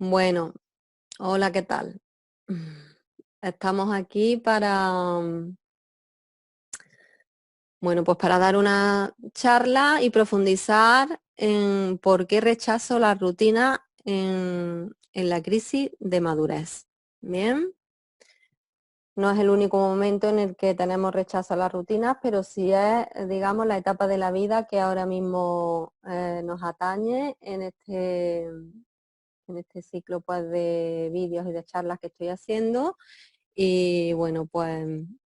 Bueno, hola, ¿qué tal? Estamos aquí para, bueno, pues para dar una charla y profundizar en por qué rechazo la rutina en la crisis de madurez. Bien, no es el único momento en el que tenemos rechazo a las rutinas, pero sí es, digamos, la etapa de la vida que ahora mismo nos atañe en este ciclo pues de vídeos y de charlas que estoy haciendo. Y bueno, pues en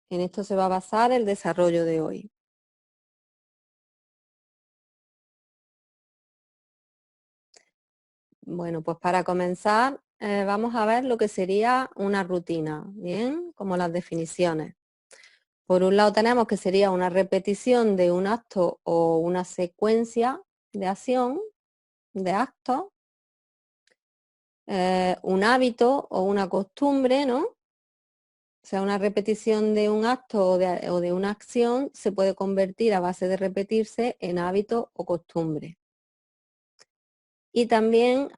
esto se va a basar el desarrollo de hoy. Bueno, pues para comenzar vamos a ver lo que sería una rutina, ¿bien? Como las definiciones. Por un lado tenemos que sería una repetición de un acto o una secuencia de acción, de actos, un hábito o una costumbre, ¿no? O sea, una repetición de un acto o de una acción se puede convertir a base de repetirse en hábito o costumbre. Y también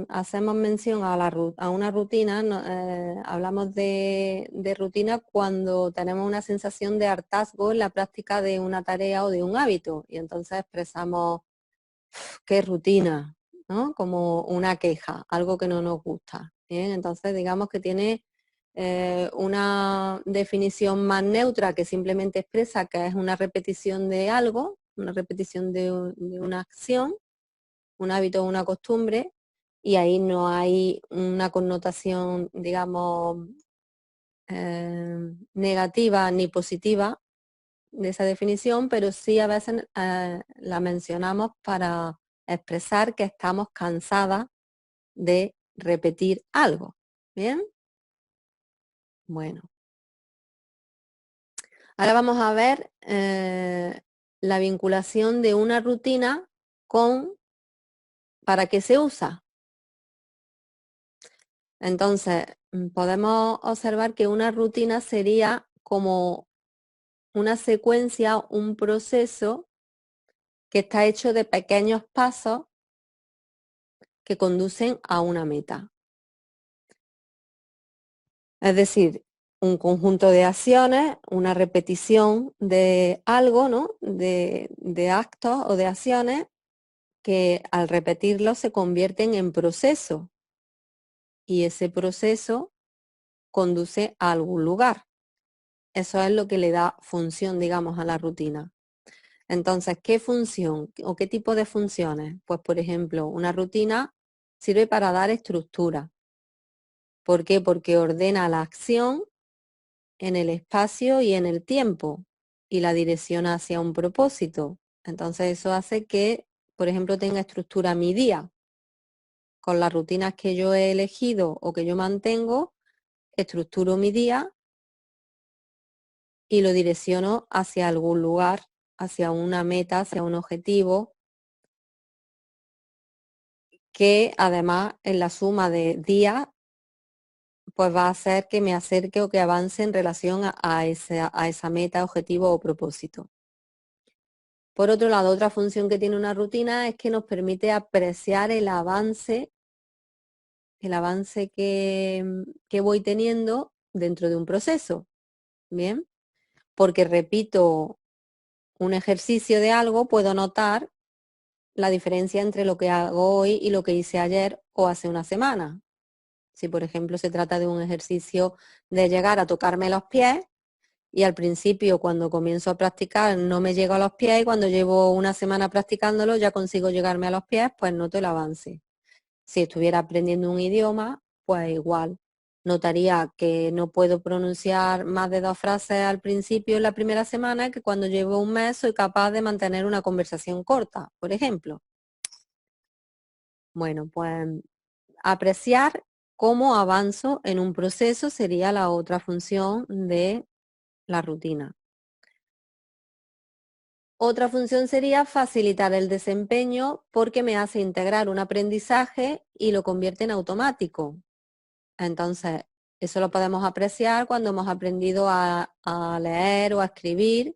hacemos mención a una rutina, hablamos de rutina cuando tenemos una sensación de hartazgo en la práctica de una tarea o de un hábito. Y entonces expresamos qué rutina, ¿no? Como una queja, algo que no nos gusta. ¿Bien? Entonces digamos que tiene una definición más neutra que simplemente expresa que es una repetición de algo, una repetición de una acción, un hábito o una costumbre, y ahí no hay una connotación, digamos, negativa ni positiva de esa definición, pero sí a veces la mencionamos para expresar que estamos cansadas de repetir algo. ¿Bien? Bueno, ahora vamos a ver la vinculación de una rutina con para qué se usa. Entonces, podemos observar que una rutina sería como una secuencia, un proceso que está hecho de pequeños pasos que conducen a una meta. Es decir, un conjunto de acciones, una repetición de algo, ¿no? De actos o de acciones que al repetirlos se convierten en proceso y ese proceso conduce a algún lugar. Eso es lo que le da función, digamos, a la rutina. Entonces, ¿qué función o qué tipo de funciones? Pues, por ejemplo, una rutina sirve para dar estructura. ¿Por qué? Porque ordena la acción en el espacio y en el tiempo y la direcciona hacia un propósito. Entonces, eso hace que, por ejemplo, tenga estructura mi día. Con las rutinas que yo he elegido o que yo mantengo, estructuro mi día y lo direcciono hacia algún lugar, hacia una meta, hacia un objetivo, que además en la suma de días pues va a hacer que me acerque o que avance en relación a esa meta, objetivo o propósito. Por otro lado, otra función que tiene una rutina es que nos permite apreciar el avance que voy teniendo dentro de un proceso. Bien, porque repito un ejercicio de algo, puedo notar la diferencia entre lo que hago hoy y lo que hice ayer o hace una semana. Si, por ejemplo, se trata de un ejercicio de llegar a tocarme los pies y al principio, cuando comienzo a practicar, no me llego a los pies y cuando llevo una semana practicándolo ya consigo llegarme a los pies, pues noto el avance. Si estuviera aprendiendo un idioma, pues igual. Notaría que no puedo pronunciar más de 2 frases al principio en la primera semana, que cuando llevo un mes soy capaz de mantener una conversación corta, por ejemplo. Bueno, pues apreciar cómo avanzo en un proceso sería la otra función de la rutina. Otra función sería facilitar el desempeño porque me hace integrar un aprendizaje y lo convierte en automático. Entonces, eso lo podemos apreciar cuando hemos aprendido a leer o a escribir.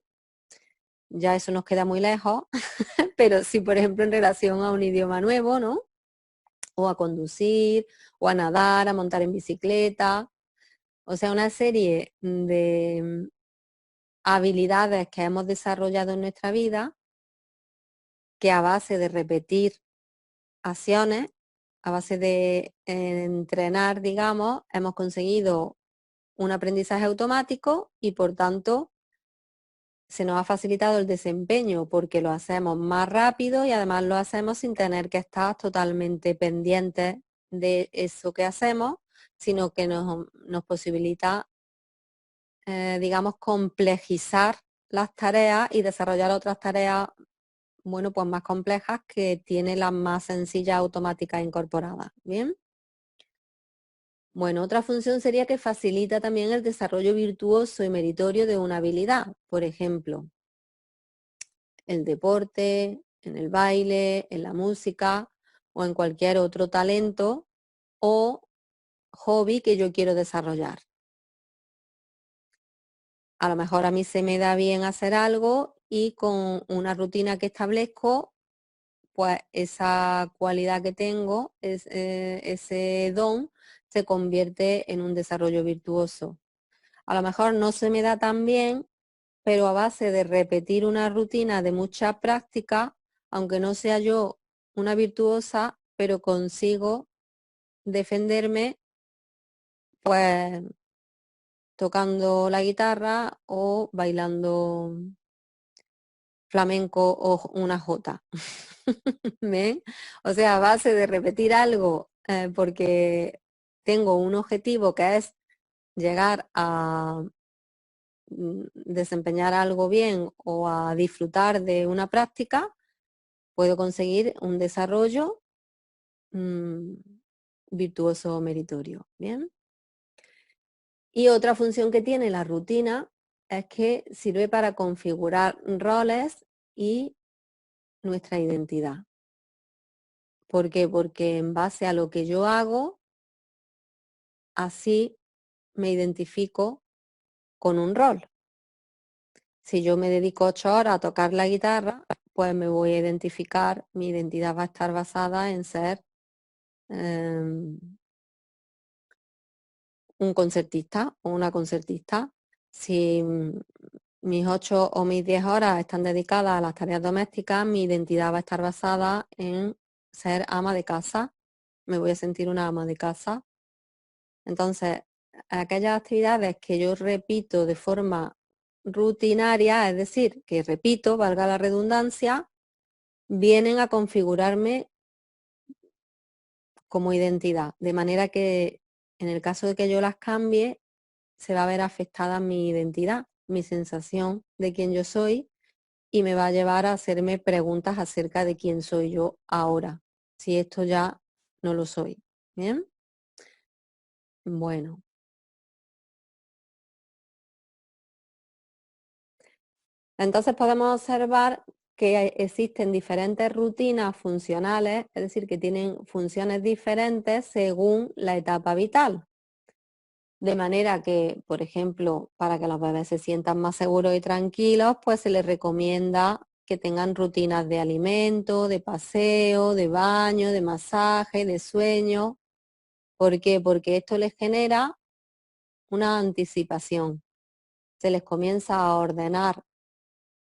Ya eso nos queda muy lejos, pero sí, por ejemplo, en relación a un idioma nuevo, ¿no? o a conducir, o a nadar, a montar en bicicleta. O sea, una serie de habilidades que hemos desarrollado en nuestra vida que a base de repetir acciones, a base de entrenar, digamos, hemos conseguido un aprendizaje automático y por tanto se nos ha facilitado el desempeño porque lo hacemos más rápido y además lo hacemos sin tener que estar totalmente pendientes de eso que hacemos, sino que nos posibilita, digamos, complejizar las tareas y desarrollar otras tareas, bueno, pues más complejas que tiene las más sencillas automáticas incorporadas. ¿Bien? Bueno, otra función sería que facilita también el desarrollo virtuoso y meritorio de una habilidad. Por ejemplo, el deporte, en el baile, en la música o en cualquier otro talento o hobby que yo quiero desarrollar. A lo mejor a mí se me da bien hacer algo y con una rutina que establezco, pues esa cualidad que tengo, ese don, se convierte en un desarrollo virtuoso. A lo mejor no se me da tan bien, pero a base de repetir una rutina de mucha práctica, aunque no sea yo una virtuosa, pero consigo defenderme, pues tocando la guitarra o bailando flamenco o una jota. ¿Ven? O sea, a base de repetir algo, porque tengo un objetivo que es llegar a desempeñar algo bien o a disfrutar de una práctica, puedo conseguir un desarrollo virtuoso o meritorio. ¿Bien? Y otra función que tiene la rutina es que sirve para configurar roles y nuestra identidad. ¿Por qué? Porque en base a lo que yo hago, así me identifico con un rol. Si yo me dedico 8 horas a tocar la guitarra, pues me voy a identificar, mi identidad va a estar basada en ser un concertista o una concertista. Si mis 8 o mis 10 horas están dedicadas a las tareas domésticas, mi identidad va a estar basada en ser ama de casa. Me voy a sentir una ama de casa. Entonces, aquellas actividades que yo repito de forma rutinaria, es decir, que repito, valga la redundancia, vienen a configurarme como identidad, de manera que en el caso de que yo las cambie, se va a ver afectada mi identidad, mi sensación de quién yo soy y me va a llevar a hacerme preguntas acerca de quién soy yo ahora, si esto ya no lo soy. ¿Bien? Bueno. Entonces podemos observar que existen diferentes rutinas funcionales, es decir, que tienen funciones diferentes según la etapa vital. De manera que, por ejemplo, para que los bebés se sientan más seguros y tranquilos, pues se les recomienda que tengan rutinas de alimento, de paseo, de baño, de masaje, de sueño. ¿Por qué? Porque esto les genera una anticipación. Se les comienza a ordenar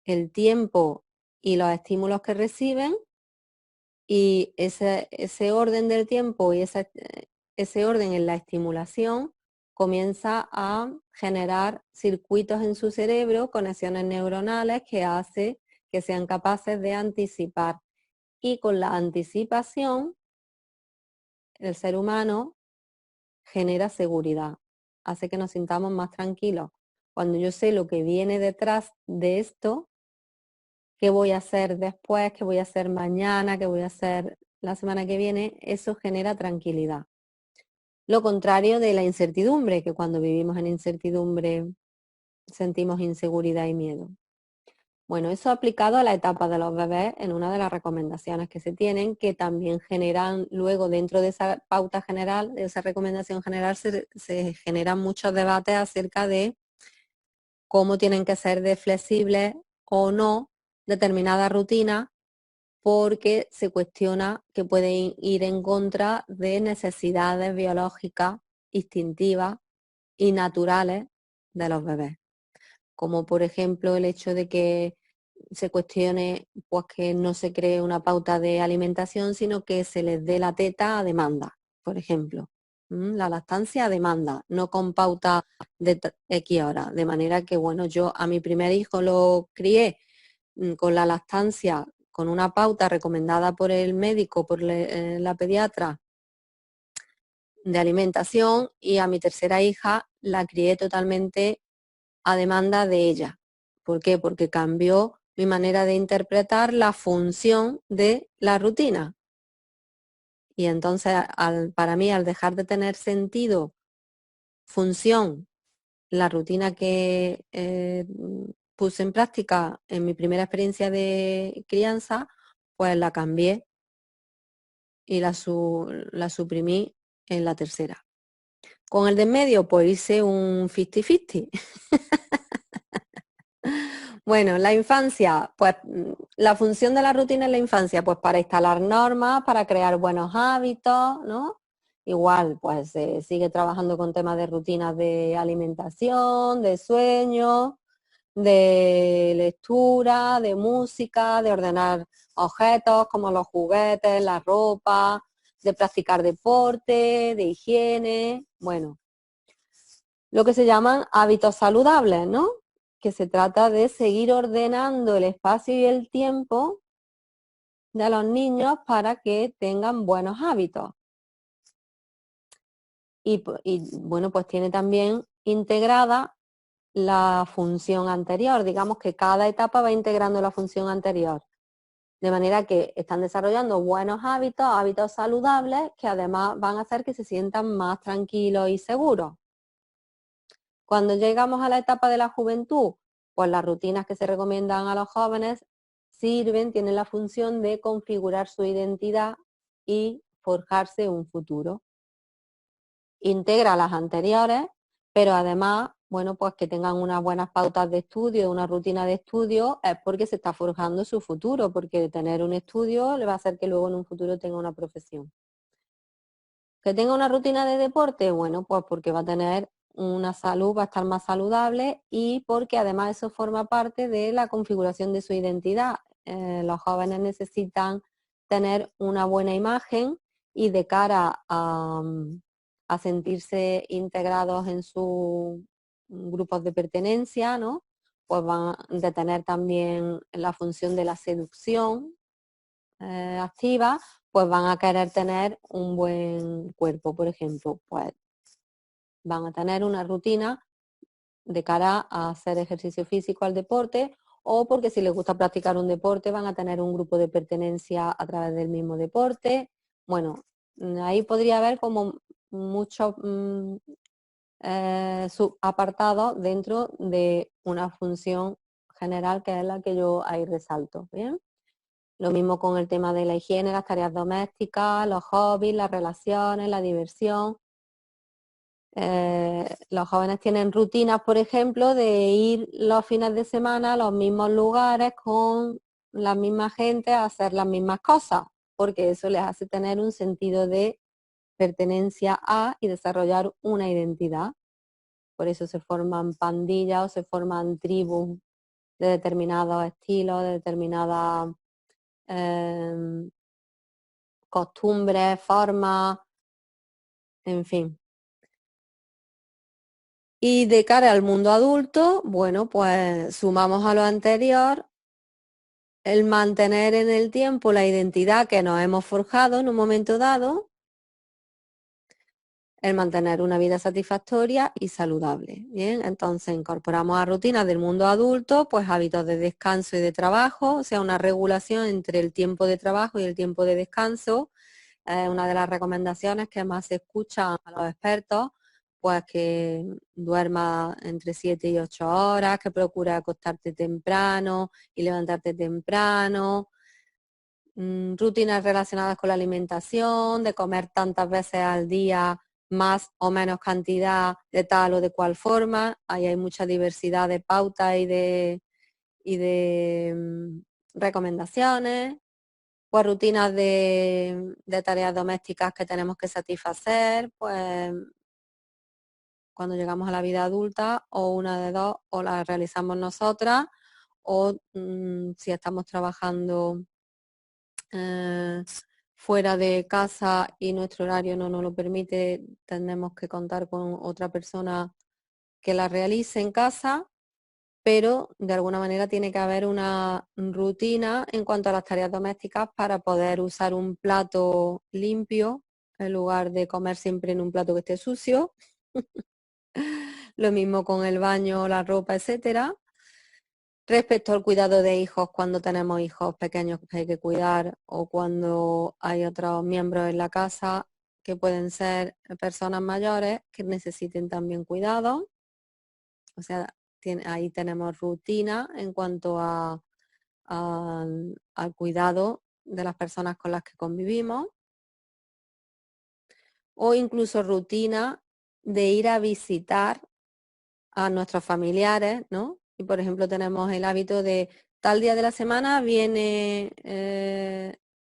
el tiempo y los estímulos que reciben y ese orden del tiempo y ese orden en la estimulación comienza a generar circuitos en su cerebro, conexiones neuronales que hace que sean capaces de anticipar. Y con la anticipación, el ser humano genera seguridad, hace que nos sintamos más tranquilos. Cuando yo sé lo que viene detrás de esto, qué voy a hacer después, qué voy a hacer mañana, qué voy a hacer la semana que viene, eso genera tranquilidad. Lo contrario de la incertidumbre, que cuando vivimos en incertidumbre sentimos inseguridad y miedo. Bueno, eso aplicado a la etapa de los bebés en una de las recomendaciones que se tienen, que también generan luego dentro de esa pauta general, de esa recomendación general, se generan muchos debates acerca de cómo tienen que ser de flexibles o no determinadas rutinas porque se cuestiona que puede ir en contra de necesidades biológicas, instintivas y naturales de los bebés, como por ejemplo el hecho de que se cuestione pues que no se cree una pauta de alimentación, sino que se les dé la teta a demanda, por ejemplo. La lactancia a demanda, no con pauta de X horas. De manera que, bueno, yo a mi primer hijo lo crié con la lactancia, con una pauta recomendada por el médico, por la pediatra de alimentación, y a mi tercera hija la crié totalmente a demanda de ella. ¿Por qué? Porque cambió mi manera de interpretar la función de la rutina. Y entonces, para mí, al dejar de tener sentido, función, la rutina que puse en práctica en mi primera experiencia de crianza, pues la cambié y la suprimí en la tercera. Con el de en medio, pues hice un 50-50. Bueno, la infancia, pues la función de la rutina en la infancia, pues para instalar normas, para crear buenos hábitos, ¿no? Igual, pues se sigue trabajando con temas de rutinas de alimentación, de sueño, de lectura, de música, de ordenar objetos como los juguetes, la ropa, de practicar deporte, de higiene, bueno, lo que se llaman hábitos saludables, ¿no? Que se trata de seguir ordenando el espacio y el tiempo de los niños para que tengan buenos hábitos. Y bueno, pues tiene también integrada la función anterior. Digamos que cada etapa va integrando la función anterior. De manera que están desarrollando buenos hábitos, hábitos saludables, que además van a hacer que se sientan más tranquilos y seguros. Cuando llegamos a la etapa de la juventud, pues las rutinas que se recomiendan a los jóvenes tienen la función de configurar su identidad y forjarse un futuro. Integra las anteriores, pero además, bueno, pues que tengan unas buenas pautas de estudio, una rutina de estudio, es porque se está forjando su futuro, porque tener un estudio le va a hacer que luego en un futuro tenga una profesión. Que tenga una rutina de deporte, bueno, pues porque va a tener una salud, va a estar más saludable, y porque además eso forma parte de la configuración de su identidad. Los jóvenes necesitan tener una buena imagen y de cara a sentirse integrados en sus grupos de pertenencia, ¿no? Pues van a tener también la función de la seducción activa, pues van a querer tener un buen cuerpo, por ejemplo, pues van a tener una rutina de cara a hacer ejercicio físico al deporte, o porque si les gusta practicar un deporte van a tener un grupo de pertenencia a través del mismo deporte. Bueno, ahí podría haber como muchos subapartados dentro de una función general que es la que yo ahí resalto. ¿Bien? Lo mismo con el tema de la higiene, las tareas domésticas, los hobbies, las relaciones, la diversión. Los jóvenes tienen rutinas, por ejemplo, de ir los fines de semana a los mismos lugares con la misma gente a hacer las mismas cosas, porque eso les hace tener un sentido de pertenencia a y desarrollar una identidad. Por eso se forman pandillas o se forman tribus de determinados estilos, de determinadas costumbres, formas, en fin. Y de cara al mundo adulto, bueno, pues sumamos a lo anterior el mantener en el tiempo la identidad que nos hemos forjado en un momento dado, el mantener una vida satisfactoria y saludable. Bien, entonces incorporamos a rutinas del mundo adulto, pues hábitos de descanso y de trabajo, o sea, una regulación entre el tiempo de trabajo y el tiempo de descanso. Una de las recomendaciones que más se escuchan a los expertos, pues que duerma entre 7 y 8 horas, que procure acostarte temprano y levantarte temprano. Rutinas relacionadas con la alimentación, de comer tantas veces al día, más o menos cantidad, de tal o de cual forma. Ahí hay mucha diversidad de pautas y de recomendaciones. pues rutinas de tareas domésticas que tenemos que satisfacer, pues cuando llegamos a la vida adulta, o una de dos, o las realizamos nosotras, o si estamos trabajando fuera de casa y nuestro horario no nos lo permite, tenemos que contar con otra persona que la realice en casa, pero de alguna manera tiene que haber una rutina en cuanto a las tareas domésticas para poder usar un plato limpio en lugar de comer siempre en un plato que esté sucio. Lo mismo con el baño, la ropa, etcétera. Respecto al cuidado de hijos, cuando tenemos hijos pequeños que hay que cuidar o cuando hay otros miembros en la casa que pueden ser personas mayores que necesiten también cuidado. O sea, ahí tenemos rutina en cuanto al cuidado de las personas con las que convivimos, o incluso rutina de ir a visitar a nuestros familiares, ¿no? Y por ejemplo tenemos el hábito de tal día de la semana viene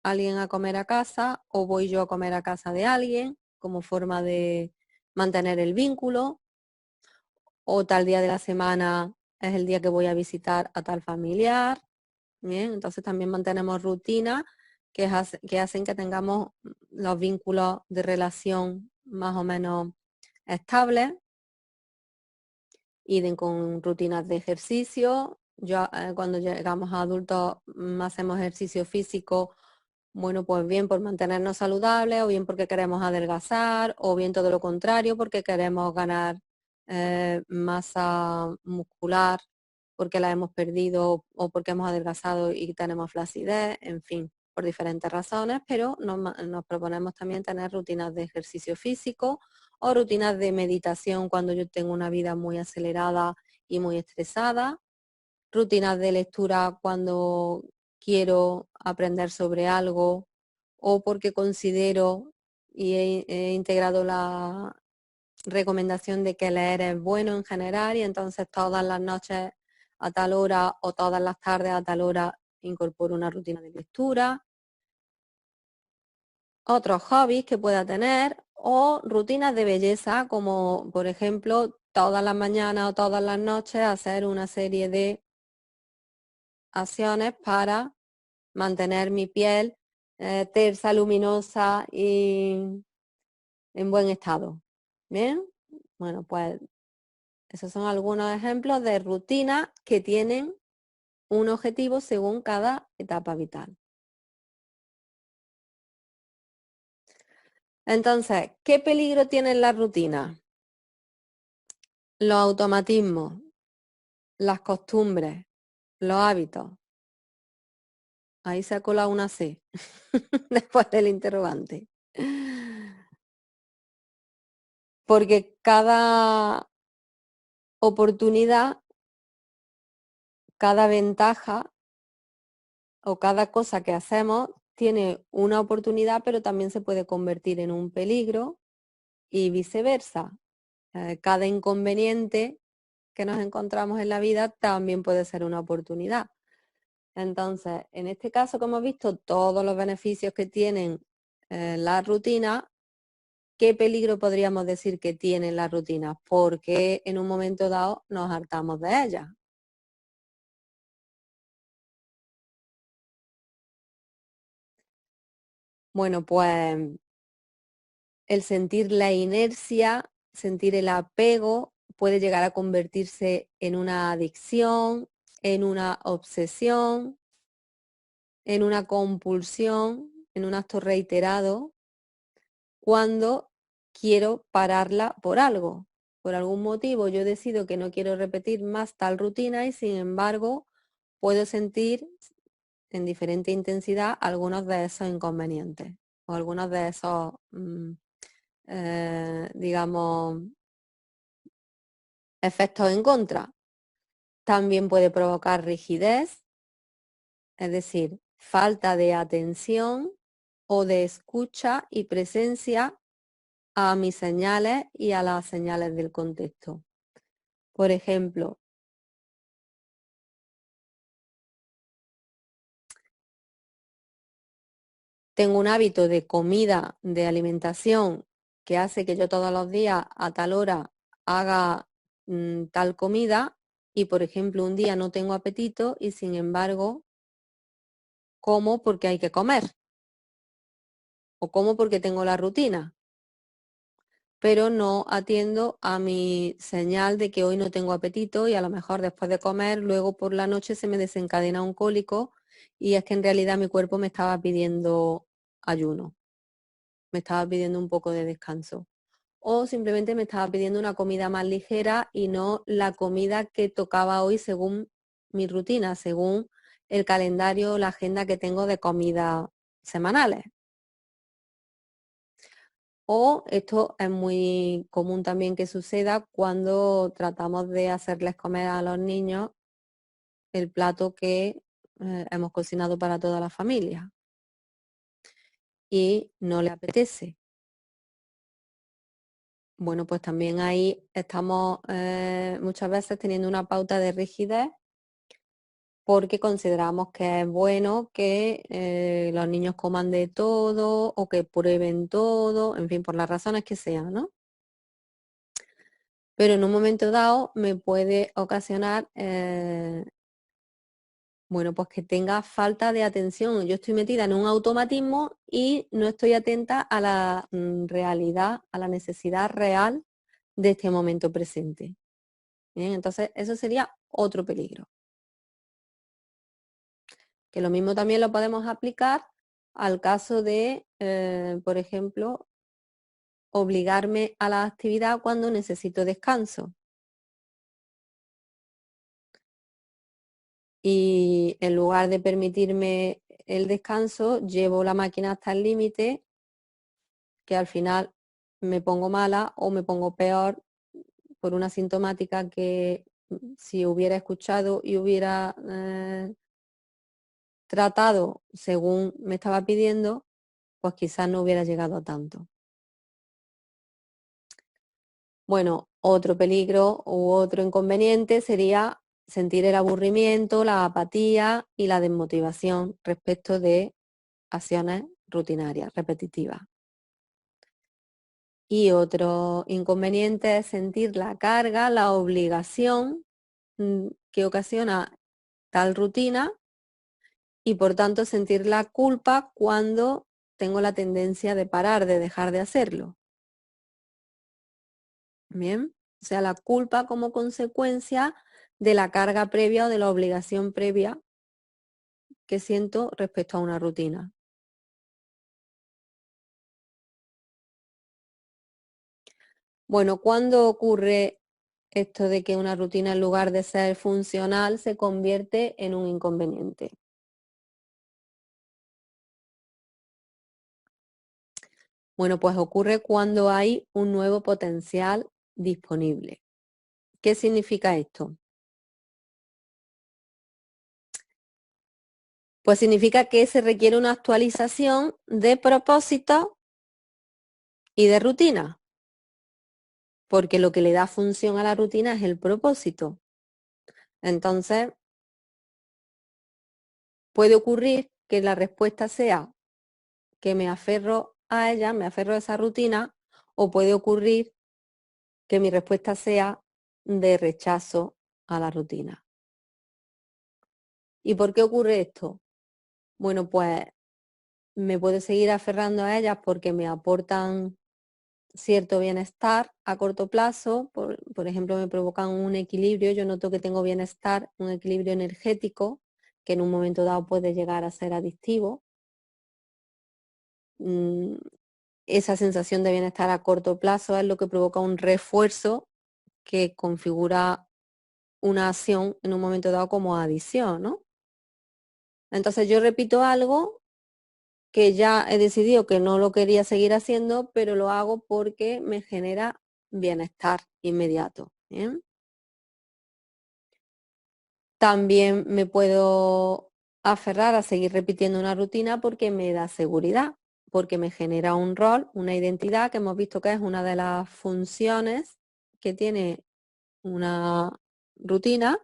alguien a comer a casa o voy yo a comer a casa de alguien como forma de mantener el vínculo, o tal día de la semana es el día que voy a visitar a tal familiar. Bien, entonces también mantenemos rutinas que hacen que tengamos los vínculos de relación más o menos estables, y con rutinas de ejercicio. Yo, cuando llegamos a adultos hacemos ejercicio físico, bueno, pues bien por mantenernos saludables, o bien porque queremos adelgazar, o bien todo lo contrario, porque queremos ganar masa muscular, porque la hemos perdido o porque hemos adelgazado y tenemos flacidez, en fin, por diferentes razones, pero nos proponemos también tener rutinas de ejercicio físico o rutinas de meditación cuando yo tengo una vida muy acelerada y muy estresada, rutinas de lectura cuando quiero aprender sobre algo o porque considero y he integrado la recomendación de que leer es bueno en general, y entonces todas las noches a tal hora o todas las tardes a tal hora incorporo una rutina de lectura. Otros hobbies que pueda tener o rutinas de belleza, como por ejemplo todas las mañanas o todas las noches hacer una serie de acciones para mantener mi piel tersa, luminosa y en buen estado. Bien, bueno, pues esos son algunos ejemplos de rutinas que tienen un objetivo según cada etapa vital. Entonces, ¿qué peligro tienen las rutinas? Los automatismos, las costumbres, los hábitos. Ahí se ha colado una C después del interrogante. Porque cada oportunidad, cada ventaja o cada cosa que hacemos tiene una oportunidad, pero también se puede convertir en un peligro y viceversa. Cada inconveniente que nos encontramos en la vida también puede ser una oportunidad. Entonces, en este caso, como hemos visto todos los beneficios que tienen las rutinas, ¿qué peligro podríamos decir que tienen las rutinas? Porque en un momento dado nos hartamos de ellas. Bueno, pues el sentir la inercia, sentir el apego, puede llegar a convertirse en una adicción, en una obsesión, en una compulsión, en un acto reiterado, cuando quiero pararla por algo. Por algún motivo yo decido que no quiero repetir más tal rutina y sin embargo puedo sentir en diferente intensidad algunos de esos inconvenientes o algunos de esos, digamos, efectos en contra. También puede provocar rigidez, es decir, falta de atención o de escucha y presencia a mis señales y a las señales del contexto. Por ejemplo, tengo un hábito de comida, de alimentación, que hace que yo todos los días a tal hora haga tal comida y, por ejemplo, un día no tengo apetito y, sin embargo, como porque hay que comer o como porque tengo la rutina, pero no atiendo a mi señal de que hoy no tengo apetito y a lo mejor después de comer, luego por la noche se me desencadena un cólico y es que en realidad mi cuerpo me estaba pidiendo ayuno, me estaba pidiendo un poco de descanso. O simplemente me estaba pidiendo una comida más ligera y no la comida que tocaba hoy según mi rutina, según el calendario o la agenda que tengo de comidas semanales. O esto es muy común también que suceda cuando tratamos de hacerles comer a los niños el plato que hemos cocinado para toda la familia y no le apetece. Bueno, pues también ahí estamos muchas veces teniendo una pauta de rigidez porque consideramos que es bueno que los niños coman de todo o que prueben todo, en fin, por las razones que sean, ¿no? Pero en un momento dado me puede ocasionar, bueno, pues que tenga falta de atención. Yo estoy metida en un automatismo y no estoy atenta a la realidad, a la necesidad real de este momento presente. Bien, entonces eso sería otro peligro. Que lo mismo también lo podemos aplicar al caso de, por ejemplo, obligarme a la actividad cuando necesito descanso. Y en lugar de permitirme el descanso, llevo la máquina hasta el límite, que al final me pongo mala o me pongo peor por una sintomática que si hubiera escuchado y hubiera tratado según me estaba pidiendo, pues quizás no hubiera llegado a tanto. Bueno, otro peligro u otro inconveniente sería sentir el aburrimiento, la apatía y la desmotivación respecto de acciones rutinarias, repetitivas. Y otro inconveniente es sentir la carga, la obligación que ocasiona tal rutina y por tanto sentir la culpa cuando tengo la tendencia de parar, de dejar de hacerlo. Bien, o sea, la culpa como consecuencia de la carga previa o de la obligación previa que siento respecto a una rutina. Bueno, ¿cuándo ocurre esto de que una rutina en lugar de ser funcional se convierte en un inconveniente? Bueno, pues ocurre cuando hay un nuevo potencial disponible. ¿Qué significa esto? Pues significa que se requiere una actualización de propósito y de rutina, porque lo que le da función a la rutina es el propósito. Entonces, puede ocurrir que la respuesta sea que me aferro a ella, me aferro a esa rutina, o puede ocurrir que mi respuesta sea de rechazo a la rutina. ¿Y por qué ocurre esto? Bueno, pues me puedo seguir aferrando a ellas porque me aportan cierto bienestar a corto plazo, por ejemplo, me provocan un equilibrio, yo noto que tengo bienestar, un equilibrio energético, que en un momento dado puede llegar a ser adictivo. Esa sensación de bienestar a corto plazo es lo que provoca un refuerzo que configura una acción en un momento dado como adición, ¿no? Entonces yo repito algo que ya he decidido que no lo quería seguir haciendo, pero lo hago porque me genera bienestar inmediato. ¿Bien? También me puedo aferrar a seguir repitiendo una rutina porque me da seguridad, porque me genera un rol, una identidad que hemos visto que es una de las funciones que tiene una rutina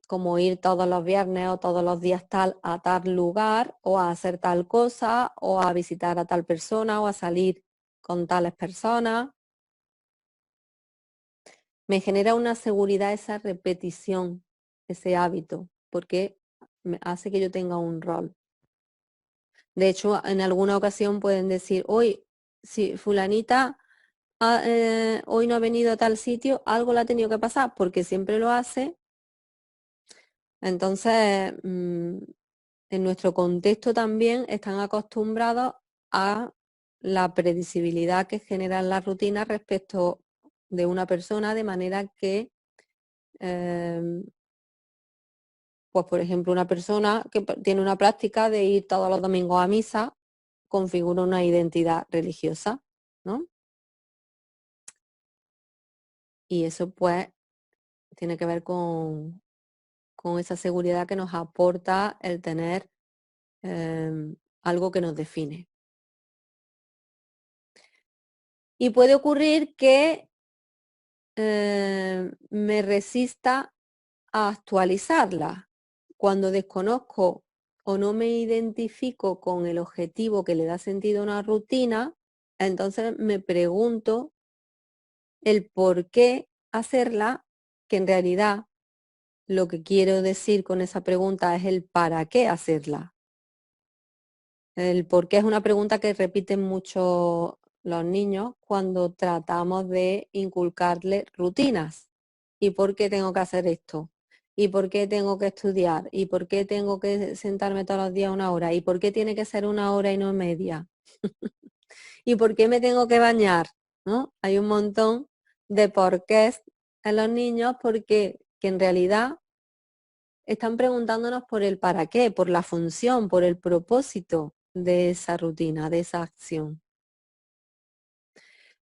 como ir todos los viernes o todos los días tal a tal lugar o a hacer tal cosa o a visitar a tal persona o a salir con tales personas. Me genera una seguridad esa repetición, ese hábito, porque me hace que yo tenga un rol. De hecho, en alguna ocasión pueden decir, hoy, si fulanita hoy no ha venido a tal sitio, algo le ha tenido que pasar, porque siempre lo hace. Entonces, en nuestro contexto también están acostumbrados a la predecibilidad que generan las rutinas respecto de una persona, de manera que, pues por ejemplo, una persona que tiene una práctica de ir todos los domingos a misa configura una identidad religiosa, ¿no? Y eso pues tiene que ver con esa seguridad que nos aporta el tener algo que nos define. Y puede ocurrir que me resista a actualizarla. Cuando desconozco o no me identifico con el objetivo que le da sentido a una rutina, entonces me pregunto el por qué hacerla, que en realidad lo que quiero decir con esa pregunta es el para qué hacerla. El por qué es una pregunta que repiten mucho los niños cuando tratamos de inculcarles rutinas. ¿Y por qué tengo que hacer esto? ¿Y por qué tengo que estudiar? ¿Y por qué tengo que sentarme todos los días una hora? ¿Y por qué tiene que ser una hora y no media? ¿Y por qué me tengo que bañar? ¿No? Hay un montón de porqués en los niños porque que en realidad están preguntándonos por el para qué, por la función, por el propósito de esa rutina, de esa acción.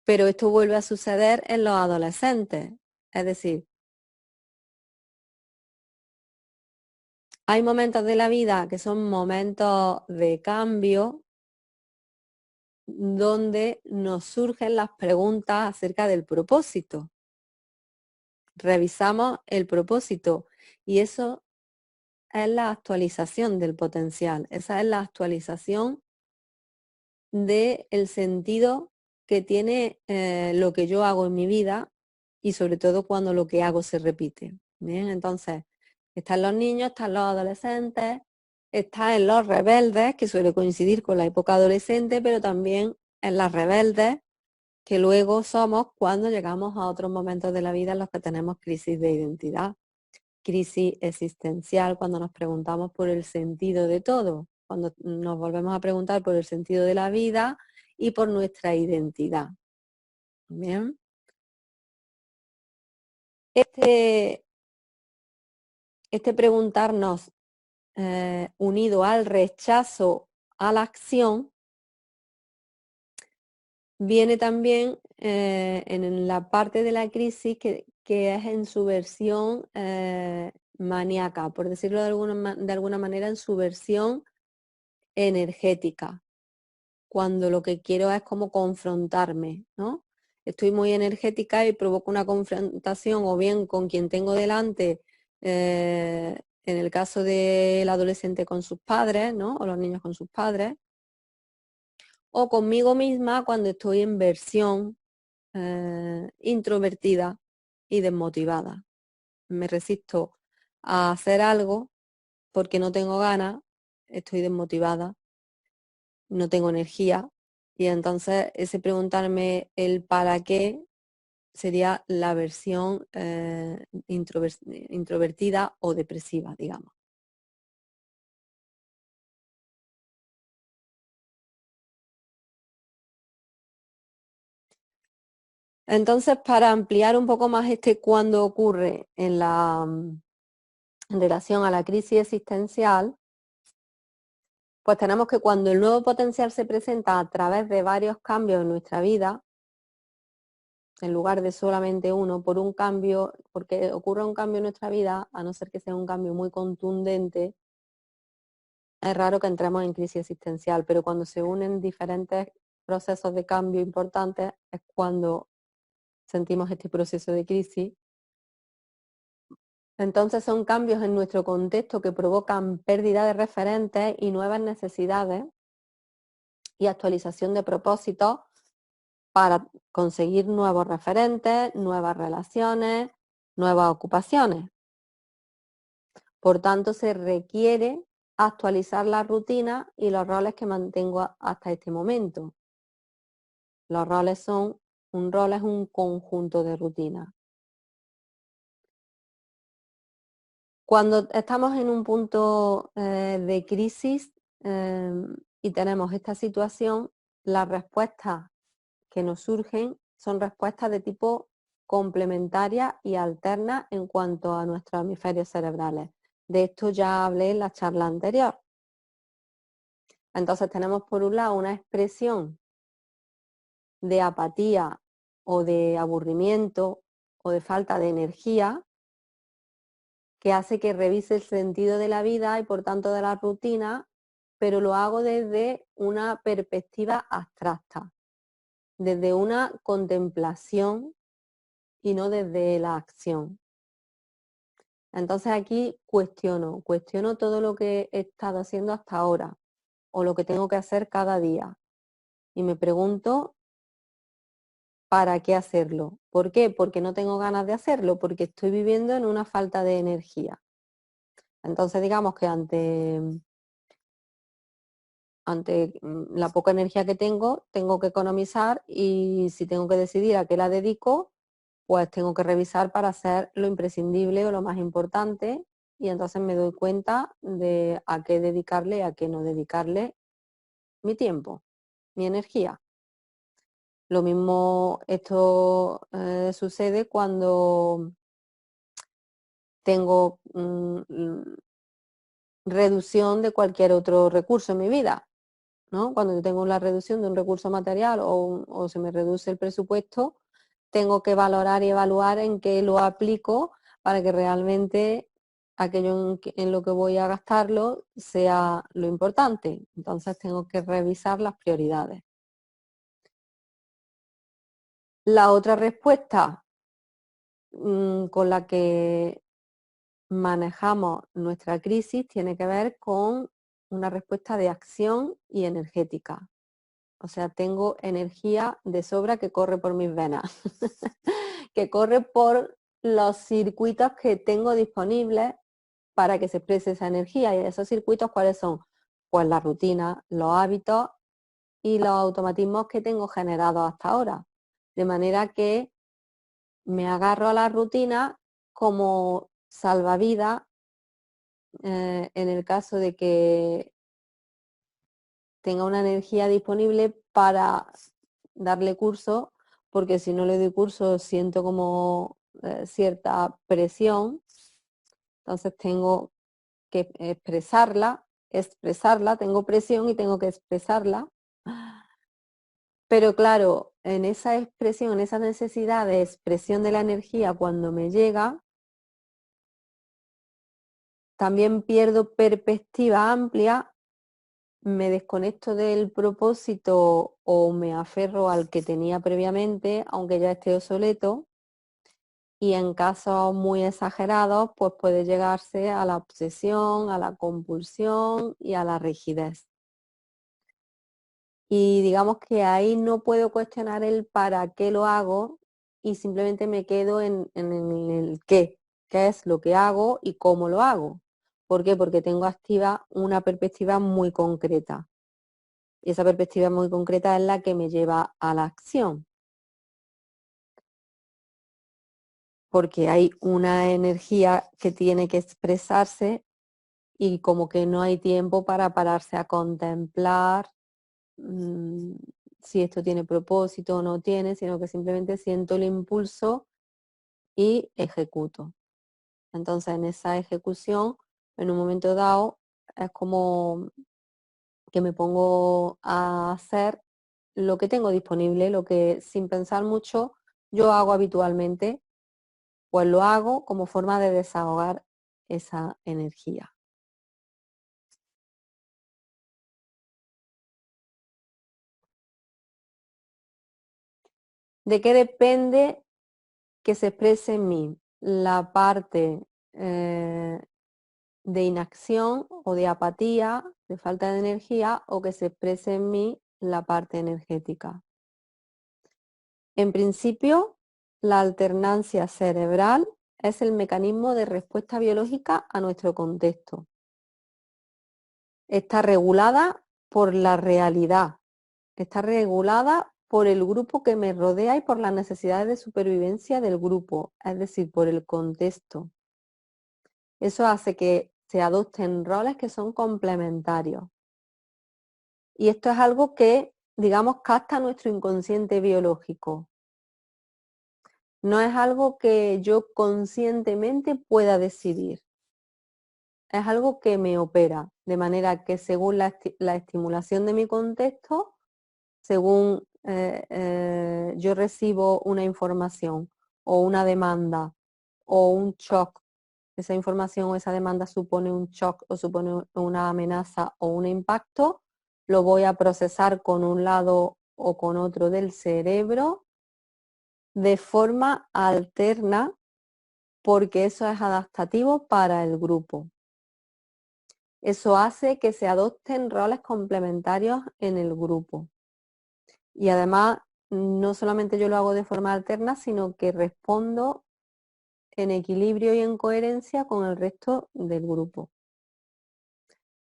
Pero esto vuelve a suceder en los adolescentes. Es decir, hay momentos de la vida que son momentos de cambio donde nos surgen las preguntas acerca del propósito. Revisamos el propósito y eso es la actualización del potencial. Esa es la actualización del sentido que tiene lo que yo hago en mi vida y sobre todo cuando lo que hago se repite. Bien, entonces están los niños, están los adolescentes, están en los rebeldes, que suele coincidir con la época adolescente, pero también en las rebeldes que luego somos cuando llegamos a otros momentos de la vida en los que tenemos crisis de identidad, crisis existencial, cuando nos preguntamos por el sentido de todo, cuando nos volvemos a preguntar por el sentido de la vida y por nuestra identidad. Bien. Este preguntarnos unido al rechazo a la acción viene también en la parte de la crisis que es en su versión maníaca, por decirlo de alguna manera, en su versión energética, cuando lo que quiero es como confrontarme, ¿no? Estoy muy energética y provoco una confrontación o bien con quien tengo delante, en el caso del adolescente con sus padres, ¿no? O los niños con sus padres, o conmigo misma cuando estoy en versión introvertida y desmotivada. Me resisto a hacer algo porque no tengo ganas, estoy desmotivada, no tengo energía y entonces ese preguntarme el para qué sería la versión introvertida o depresiva, digamos. Entonces, para ampliar un poco más este cuándo ocurre en relación a la crisis existencial, pues tenemos que cuando el nuevo potencial se presenta a través de varios cambios en nuestra vida, en lugar de solamente uno, por un cambio, porque ocurre un cambio en nuestra vida, a no ser que sea un cambio muy contundente, es raro que entremos en crisis existencial, pero cuando se unen diferentes procesos de cambio importantes es cuando sentimos este proceso de crisis. Entonces son cambios en nuestro contexto que provocan pérdida de referentes y nuevas necesidades y actualización de propósitos para conseguir nuevos referentes, nuevas relaciones, nuevas ocupaciones. Por tanto, se requiere actualizar la rutina y los roles que mantengo hasta este momento. Los roles son, un rol es un conjunto de rutinas. Cuando estamos en un punto de crisis y tenemos esta situación, las respuestas que nos surgen son respuestas de tipo complementaria y alterna en cuanto a nuestros hemisferios cerebrales. De esto ya hablé en la charla anterior. Entonces tenemos por un lado una expresión de apatía o de aburrimiento o de falta de energía que hace que revise el sentido de la vida y por tanto de la rutina, pero lo hago desde una perspectiva abstracta, desde una contemplación y no desde la acción. Entonces aquí cuestiono todo lo que he estado haciendo hasta ahora o lo que tengo que hacer cada día y me pregunto ¿para qué hacerlo? ¿Por qué? Porque no tengo ganas de hacerlo, porque estoy viviendo en una falta de energía. Entonces digamos que ante la poca energía que tengo que economizar y si tengo que decidir a qué la dedico, pues tengo que revisar para hacer lo imprescindible o lo más importante y entonces me doy cuenta de a qué dedicarle y a qué no dedicarle mi tiempo, mi energía. Lo mismo esto sucede cuando tengo reducción de cualquier otro recurso en mi vida, ¿no? Cuando yo tengo la reducción de un recurso material o se me reduce el presupuesto, tengo que valorar y evaluar en qué lo aplico para que realmente aquello en lo que voy a gastarlo sea lo importante. Entonces tengo que revisar las prioridades. La otra respuesta con la que manejamos nuestra crisis tiene que ver con una respuesta de acción y energética. O sea, tengo energía de sobra que corre por mis venas, que corre por los circuitos que tengo disponibles para que se exprese esa energía. ¿Y esos circuitos cuáles son? Pues la rutina, los hábitos y los automatismos que tengo generados hasta ahora. De manera que me agarro a la rutina como salvavidas en el caso de que tenga una energía disponible para darle curso, porque si no le doy curso siento como cierta presión, entonces tengo que expresarla, tengo presión y tengo que expresarla. Pero claro, en esa expresión, en esa necesidad de expresión de la energía cuando me llega, también pierdo perspectiva amplia, me desconecto del propósito o me aferro al que tenía previamente, aunque ya esté obsoleto, y en casos muy exagerados, pues puede llegarse a la obsesión, a la compulsión y a la rigidez. Y digamos que ahí no puedo cuestionar el para qué lo hago y simplemente me quedo en el qué es lo que hago y cómo lo hago. ¿Por qué? Porque tengo activa una perspectiva muy concreta. Y esa perspectiva muy concreta es la que me lleva a la acción. Porque hay una energía que tiene que expresarse y como que no hay tiempo para pararse a contemplar si esto tiene propósito o no tiene, sino que simplemente siento el impulso y ejecuto. Entonces en esa ejecución, en un momento dado, es como que me pongo a hacer lo que tengo disponible, lo que sin pensar mucho yo hago habitualmente, pues lo hago como forma de desahogar esa energía. ¿De qué depende que se exprese en mí? La parte de inacción o de apatía, de falta de energía, o que se exprese en mí la parte energética. En principio, la alternancia cerebral es el mecanismo de respuesta biológica a nuestro contexto. Está regulada por la realidad, está regulada por el grupo que me rodea y por las necesidades de supervivencia del grupo, es decir, por el contexto. Eso hace que se adopten roles que son complementarios. Y esto es algo que, digamos, capta nuestro inconsciente biológico. No es algo que yo conscientemente pueda decidir. Es algo que me opera, de manera que según la estimulación de mi contexto, según yo recibo una información o una demanda o un shock, esa información o esa demanda supone un shock o supone una amenaza o un impacto, lo voy a procesar con un lado o con otro del cerebro de forma alterna, porque eso es adaptativo para el grupo. Eso hace que se adopten roles complementarios en el grupo. Y además, no solamente yo lo hago de forma alterna, sino que respondo en equilibrio y en coherencia con el resto del grupo.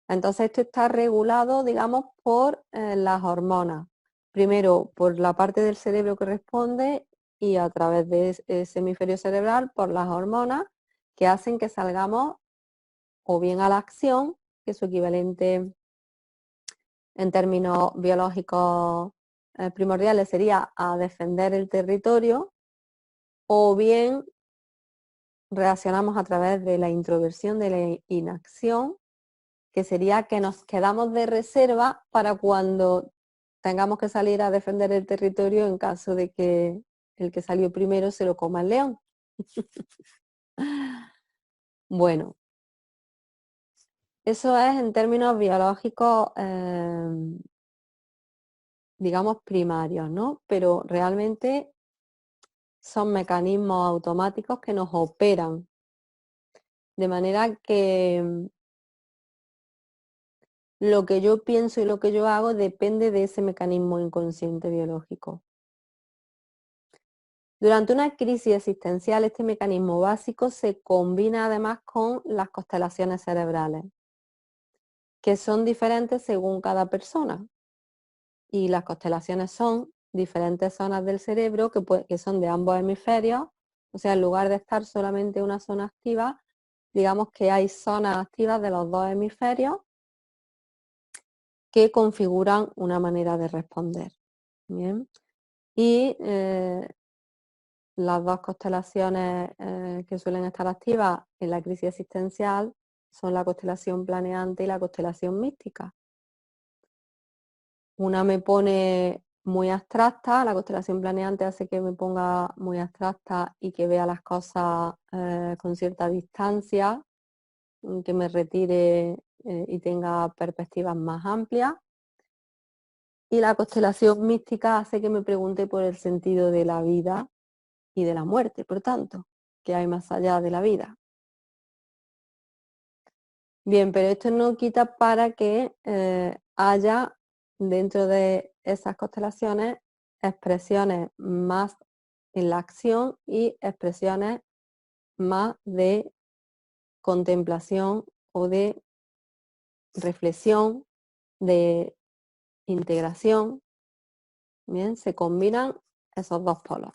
Entonces esto está regulado, digamos, por las hormonas. Primero por la parte del cerebro que responde y a través de ese hemisferio cerebral por las hormonas que hacen que salgamos o bien a la acción, que es su equivalente en términos biológicos primordiales sería a defender el territorio, o bien reaccionamos a través de la introversión, de la inacción, que sería que nos quedamos de reserva para cuando tengamos que salir a defender el territorio en caso de que el que salió primero se lo coma el león. Bueno, eso es en términos biológicos, digamos, primarios, ¿no? Pero realmente son mecanismos automáticos que nos operan. De manera que lo que yo pienso y lo que yo hago depende de ese mecanismo inconsciente biológico. Durante una crisis existencial, este mecanismo básico se combina además con las constelaciones cerebrales, que son diferentes según cada persona. Y las constelaciones son diferentes zonas del cerebro que son de ambos hemisferios, o sea, en lugar de estar solamente una zona activa, digamos que hay zonas activas de los dos hemisferios que configuran una manera de responder. Bien. Y las dos constelaciones que suelen estar activas en la crisis existencial son la constelación planeante y la constelación mística. Una me pone muy abstracta, la constelación planeante hace que me ponga muy abstracta y que vea las cosas con cierta distancia, que me retire y tenga perspectivas más amplias. Y la constelación mística hace que me pregunte por el sentido de la vida y de la muerte, por tanto, ¿qué hay más allá de la vida? Bien, pero esto no quita para que haya dentro de esas constelaciones expresiones más en la acción y expresiones más de contemplación o de reflexión, de integración. Bien, se combinan esos dos polos.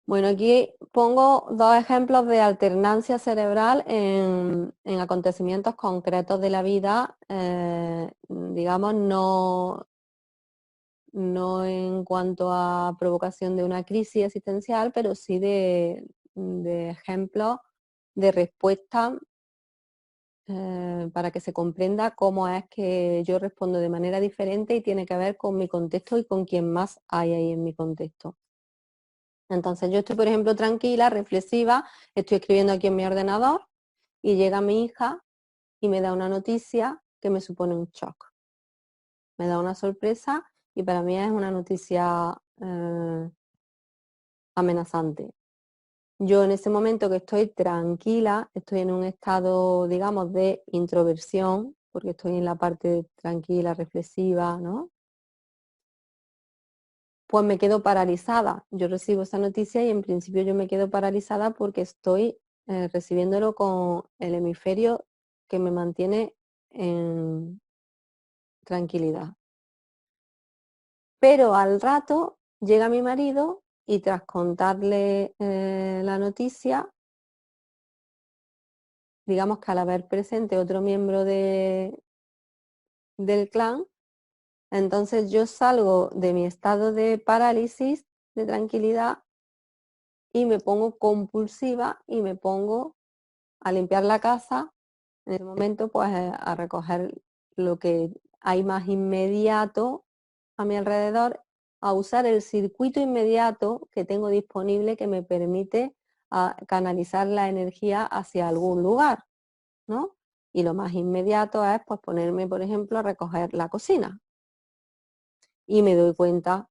Bueno, aquí pongo dos ejemplos de alternancia cerebral en acontecimientos concretos de la vida, digamos, no en cuanto a provocación de una crisis existencial, pero sí de ejemplos de respuesta para que se comprenda cómo es que yo respondo de manera diferente y tiene que ver con mi contexto y con quién más hay ahí en mi contexto. Entonces yo estoy, por ejemplo, tranquila, reflexiva, estoy escribiendo aquí en mi ordenador y llega mi hija y me da una noticia que me supone un shock. Me da una sorpresa y para mí es una noticia amenazante. Yo en ese momento que estoy tranquila, estoy en un estado, digamos, de introversión, porque estoy en la parte tranquila, reflexiva, ¿no? Pues me quedo paralizada. Yo recibo esa noticia y en principio yo me quedo paralizada porque estoy recibiéndolo con el hemisferio que me mantiene en tranquilidad. Pero al rato llega mi marido y tras contarle la noticia, digamos que al haber presente otro miembro del clan, entonces yo salgo de mi estado de parálisis, de tranquilidad, y me pongo compulsiva y me pongo a limpiar la casa, en ese momento pues a recoger lo que hay más inmediato a mi alrededor, a usar el circuito inmediato que tengo disponible que me permite canalizar la energía hacia algún lugar, ¿no? Y lo más inmediato es pues ponerme, por ejemplo, a recoger la cocina. Y me doy cuenta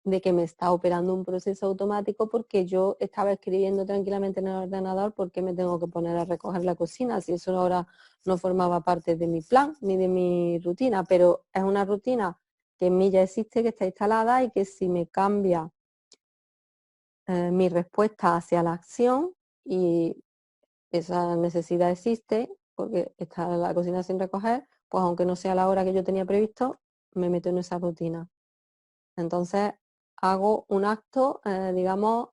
de que me está operando un proceso automático porque yo estaba escribiendo tranquilamente en el ordenador porque me tengo que poner a recoger la cocina, si eso ahora no formaba parte de mi plan ni de mi rutina, pero es una rutina que en mí ya existe, que está instalada y que si me cambia mi respuesta hacia la acción y esa necesidad existe porque está la cocina sin recoger, pues aunque no sea la hora que yo tenía previsto, me meto en esa rutina. Entonces hago un acto, digamos,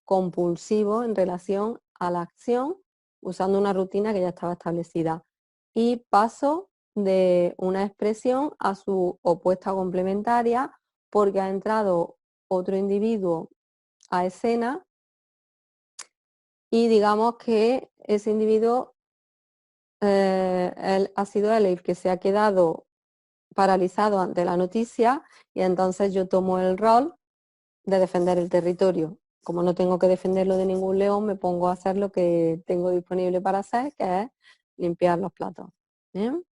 compulsivo en relación a la acción usando una rutina que ya estaba establecida. Y paso de una expresión a su opuesta complementaria porque ha entrado otro individuo a escena y digamos que ese individuo él ha sido él el que se ha quedado paralizado ante la noticia y entonces yo tomo el rol de defender el territorio. Como no tengo que defenderlo de ningún león, me pongo a hacer lo que tengo disponible para hacer, que es limpiar los platos. ¿Bien?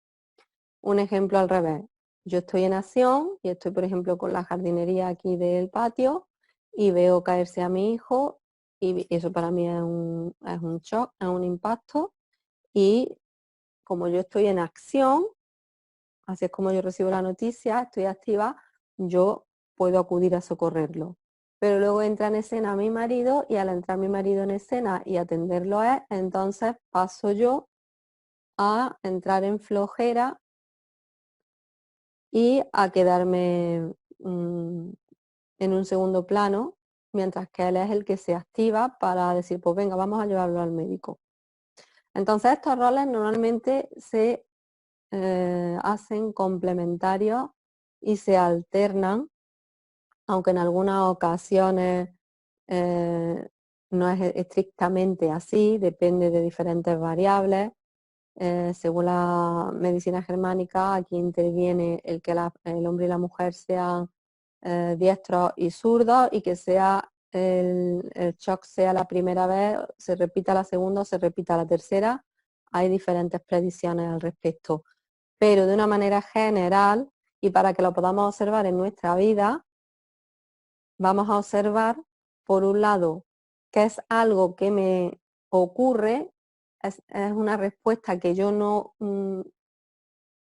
Un ejemplo al revés. Yo estoy en acción y estoy, por ejemplo, con la jardinería aquí del patio y veo caerse a mi hijo y eso para mí es un shock, es un impacto y como yo estoy en acción, así es como yo recibo la noticia, estoy activa, yo puedo acudir a socorrerlo. Pero luego entra en escena mi marido y al entrar mi marido en escena y atenderlo a él, entonces paso yo a entrar en flojera y a quedarme en un segundo plano, mientras que él es el que se activa para decir, pues venga, vamos a llevarlo al médico. Entonces estos roles normalmente se hacen complementarios y se alternan, aunque en algunas ocasiones eh, no es estrictamente así, depende de diferentes variables. Según la medicina germánica, aquí interviene el que el hombre y la mujer sean diestros y zurdos y que sea el shock sea la primera vez, se repita la segunda o se repita la tercera. Hay diferentes predicciones al respecto. Pero de una manera general y para que lo podamos observar en nuestra vida, vamos a observar, por un lado, que es algo que me ocurre, es una respuesta que yo no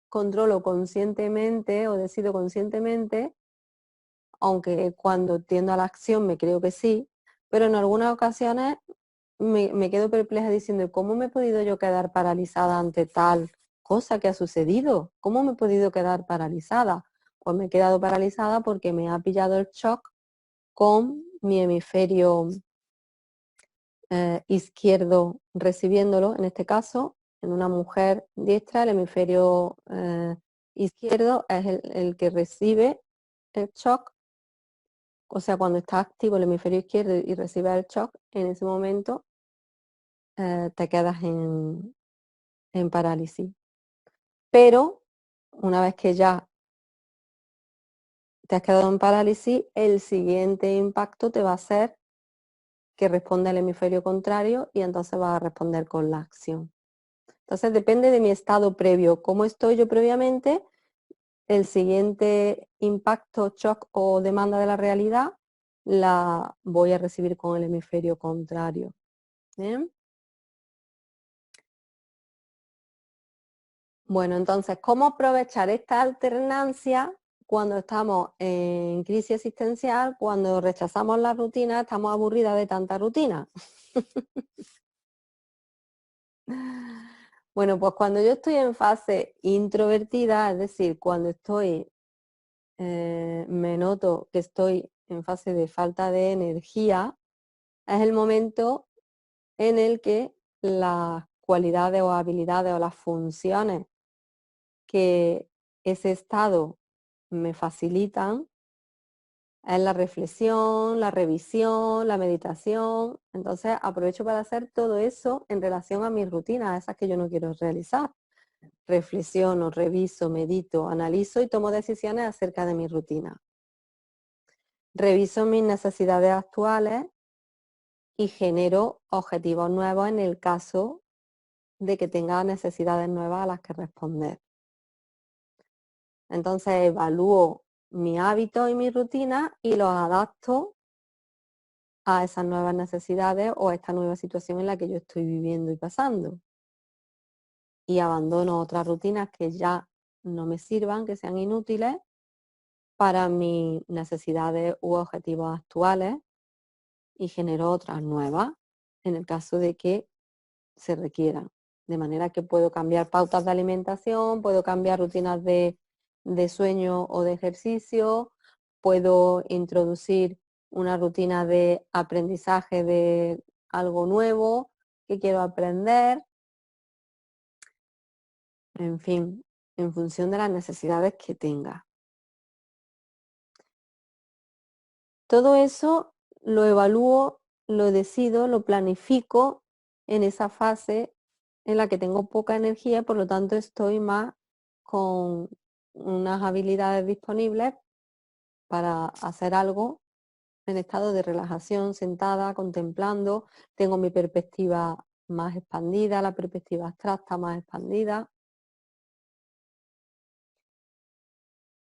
controlo conscientemente o decido conscientemente, aunque cuando tiendo a la acción me creo que sí, pero en algunas ocasiones me quedo perpleja diciendo, ¿cómo me he podido yo quedar paralizada ante tal cosa que ha sucedido? ¿Cómo me he podido quedar paralizada? Pues me he quedado paralizada porque me ha pillado el shock con mi hemisferio izquierdo recibiéndolo, en este caso, en una mujer diestra, el hemisferio izquierdo es el que recibe el shock, o sea, cuando está activo el hemisferio izquierdo y recibe el shock, en ese momento te quedas en parálisis. Pero una vez que ya te has quedado en parálisis, el siguiente impacto te va a ser que responda el hemisferio contrario y entonces vas a responder con la acción. Entonces depende de mi estado previo, cómo estoy yo previamente, el siguiente impacto, shock o demanda de la realidad la voy a recibir con el hemisferio contrario. ¿Bien? Bueno, entonces, ¿cómo aprovechar esta alternancia cuando estamos en crisis existencial, cuando rechazamos la rutina, estamos aburridas de tanta rutina? Bueno, pues cuando yo estoy en fase introvertida, es decir, cuando me noto que estoy en fase de falta de energía, es el momento en el que las cualidades o habilidades o las funciones que ese estado me facilitan es la reflexión, la revisión, la meditación. Entonces aprovecho para hacer todo eso en relación a mis rutinas, esas que yo no quiero realizar. Reflexiono, reviso, medito, analizo y tomo decisiones acerca de mi rutina. Reviso mis necesidades actuales y genero objetivos nuevos en el caso de que tenga necesidades nuevas a las que responder. Entonces evalúo mi hábito y mi rutina y los adapto a esas nuevas necesidades o a esta nueva situación en la que yo estoy viviendo y pasando. Y abandono otras rutinas que ya no me sirvan, que sean inútiles para mis necesidades u objetivos actuales y genero otras nuevas en el caso de que se requieran. De manera que puedo cambiar pautas de alimentación, puedo cambiar rutinas de sueño o de ejercicio, puedo introducir una rutina de aprendizaje de algo nuevo que quiero aprender, en fin, en función de las necesidades que tenga. Todo eso lo evalúo, lo decido, lo planifico en esa fase en la que tengo poca energía, por lo tanto estoy más con unas habilidades disponibles para hacer algo en estado de relajación, sentada, contemplando, tengo mi perspectiva más expandida, la perspectiva abstracta más expandida,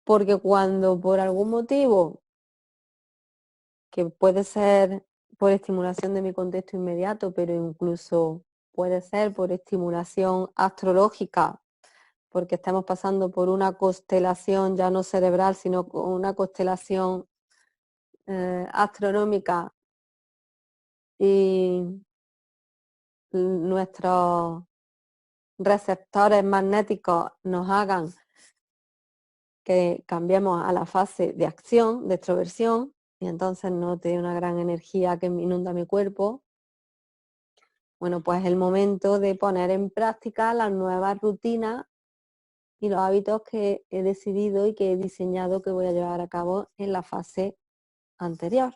porque cuando por algún motivo, que puede ser por estimulación de mi contexto inmediato, pero incluso puede ser por estimulación astrológica, porque estamos pasando por una constelación ya no cerebral, sino una constelación astronómica y nuestros receptores magnéticos nos hagan que cambiemos a la fase de acción, de extroversión, y entonces note una gran energía que inunda mi cuerpo. Bueno, pues es el momento de poner en práctica las nuevas rutinas y los hábitos que he decidido y que he diseñado que voy a llevar a cabo en la fase anterior.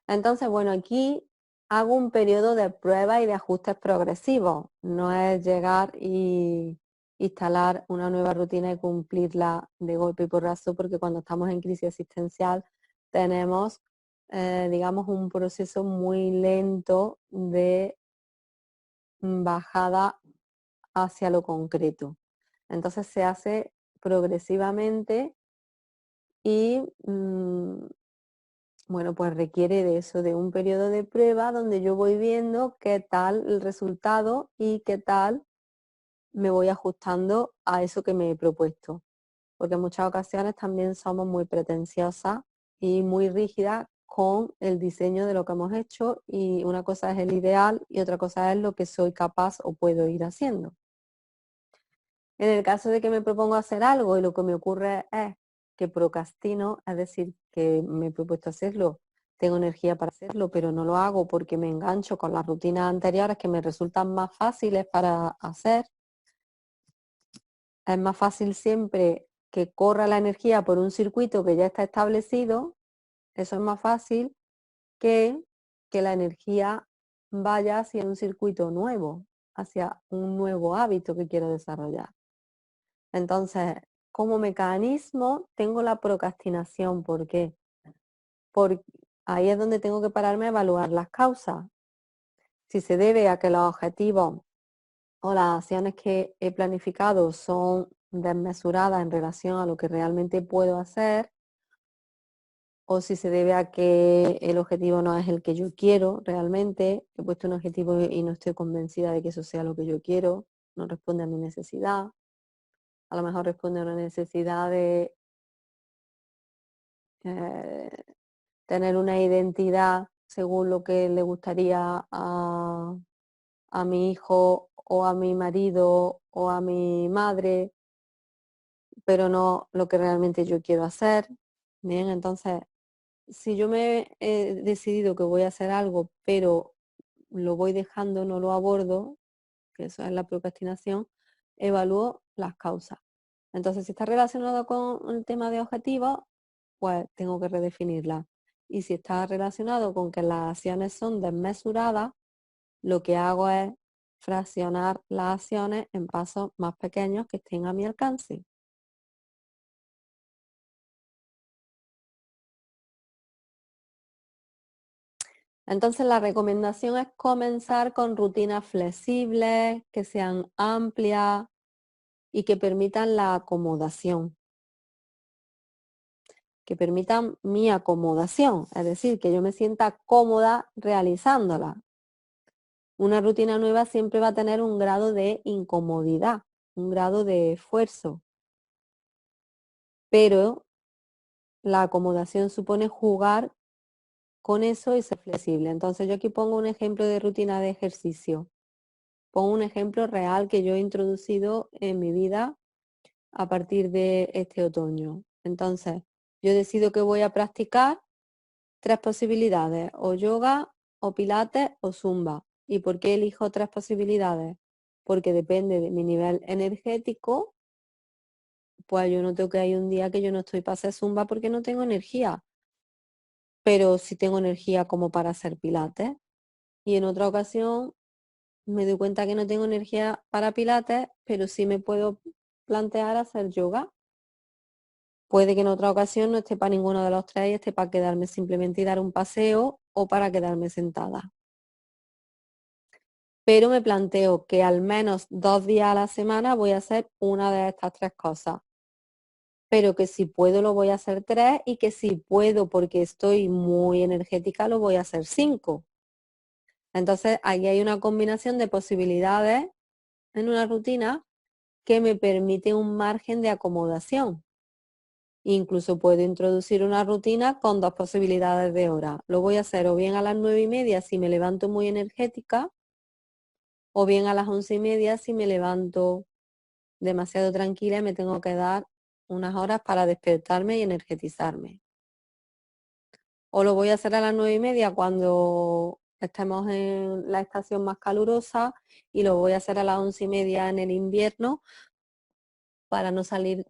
Entonces, bueno, aquí hago un periodo de prueba y de ajustes progresivos. No es llegar y instalar una nueva rutina y cumplirla de golpe y porrazo, porque cuando estamos en crisis existencial tenemos, digamos, un proceso muy lento de bajada hacia lo concreto. Entonces se hace progresivamente y bueno, pues requiere de eso, de un periodo de prueba donde yo voy viendo qué tal el resultado y qué tal me voy ajustando a eso que me he propuesto. Porque en muchas ocasiones también somos muy pretenciosas y muy rígidas con el diseño de lo que hemos hecho y una cosa es el ideal y otra cosa es lo que soy capaz o puedo ir haciendo. En el caso de que me propongo hacer algo y lo que me ocurre es que procrastino, es decir, que me he propuesto hacerlo, tengo energía para hacerlo, pero no lo hago porque me engancho con las rutinas anteriores que me resultan más fáciles para hacer. Es más fácil siempre que corra la energía por un circuito que ya está establecido, eso es más fácil que la energía vaya hacia un circuito nuevo, hacia un nuevo hábito que quiero desarrollar. Entonces, como mecanismo tengo la procrastinación. ¿Por qué? Porque ahí es donde tengo que pararme a evaluar las causas. Si se debe a que los objetivos o las acciones que he planificado son desmesuradas en relación a lo que realmente puedo hacer, o si se debe a que el objetivo no es el que yo quiero realmente, he puesto un objetivo y no estoy convencida de que eso sea lo que yo quiero, no responde a mi necesidad, a lo mejor responde a una necesidad de eh, tener una identidad según lo que le gustaría a mi hijo o a mi marido o a mi madre, pero no lo que realmente yo quiero hacer. Bien, entonces, si yo me he decidido que voy a hacer algo, pero lo voy dejando, no lo abordo, que eso es la procrastinación, evalúo las causas. Entonces, si está relacionado con el tema de objetivos, pues tengo que redefinirla. Y si está relacionado con que las acciones son desmesuradas, lo que hago es fraccionar las acciones en pasos más pequeños que estén a mi alcance. Entonces la recomendación es comenzar con rutinas flexibles, que sean amplias y que permitan la acomodación, que permitan mi acomodación, es decir, que yo me sienta cómoda realizándola. Una rutina nueva siempre va a tener un grado de incomodidad, un grado de esfuerzo, pero la acomodación supone jugar con eso y ser flexible. Entonces yo aquí pongo un ejemplo de rutina de ejercicio. Pongo un ejemplo real que yo he introducido en mi vida a partir de este otoño. Entonces, yo decido que voy a practicar 3 posibilidades, o yoga, o pilates, o zumba. ¿Y por qué elijo 3 posibilidades? Porque depende de mi nivel energético, pues yo noto que hay un día que yo no estoy para hacer zumba porque no tengo energía, pero sí tengo energía como para hacer pilates. Y en otra ocasión me doy cuenta que no tengo energía para pilates, pero sí me puedo plantear hacer yoga. Puede que en otra ocasión no esté para ninguno de los tres y esté para quedarme simplemente y dar un paseo o para quedarme sentada. Pero me planteo que al menos 2 días a la semana voy a hacer una de estas 3 cosas. Pero que si puedo lo voy a hacer 3 y que si puedo porque estoy muy energética lo voy a hacer 5. Entonces ahí hay una combinación de posibilidades en una rutina que me permite un margen de acomodación. Incluso puedo introducir una rutina con 2 posibilidades de hora. Lo voy a hacer o bien a las 9:30 si me levanto muy energética, o bien a las 11:30 si me levanto demasiado tranquila y me tengo que dar unas horas para despertarme y energetizarme. O lo voy a hacer a las 9:30 cuando estemos en la estación más calurosa, y lo voy a hacer a las 11:30 en el invierno para no salir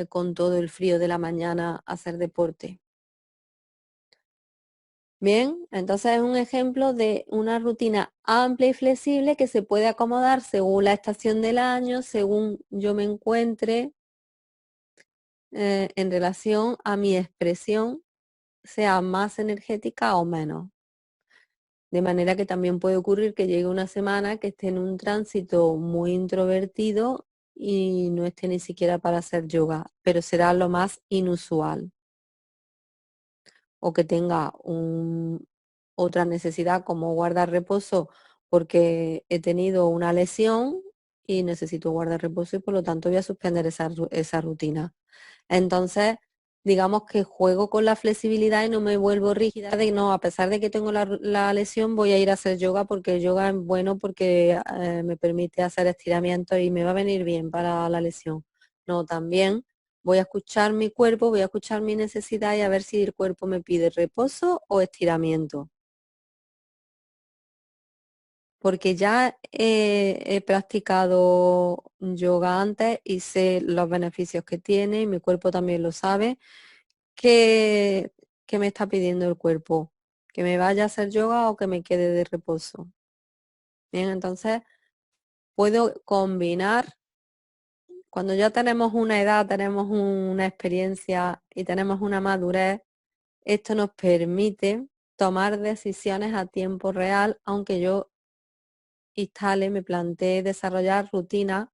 con todo el frío de la mañana a hacer deporte. Bien, entonces es un ejemplo de una rutina amplia y flexible que se puede acomodar según la estación del año, según yo me encuentre en relación a mi expresión, sea más energética o menos. De manera que también puede ocurrir que llegue una semana que esté en un tránsito muy introvertido y no esté ni siquiera para hacer yoga, pero será lo más inusual. O que tenga otra necesidad como guardar reposo porque he tenido una lesión y necesito guardar reposo y por lo tanto voy a suspender esa rutina. Entonces, digamos que juego con la flexibilidad y no me vuelvo rígida de no, a pesar de que tengo la lesión, voy a ir a hacer yoga porque el yoga es bueno porque me permite hacer estiramientos y me va a venir bien para la lesión. No, también voy a escuchar mi cuerpo, voy a escuchar mi necesidad y a ver si el cuerpo me pide reposo o estiramiento. Porque ya he practicado yoga antes y sé los beneficios que tiene, y mi cuerpo también lo sabe. ¿Qué, qué me está pidiendo el cuerpo? ¿Que me vaya a hacer yoga o que me quede de reposo? Bien, entonces puedo combinar. Cuando ya tenemos una edad, tenemos una experiencia y tenemos una madurez, esto nos permite tomar decisiones a tiempo real, aunque yo instale, me planteé desarrollar rutinas,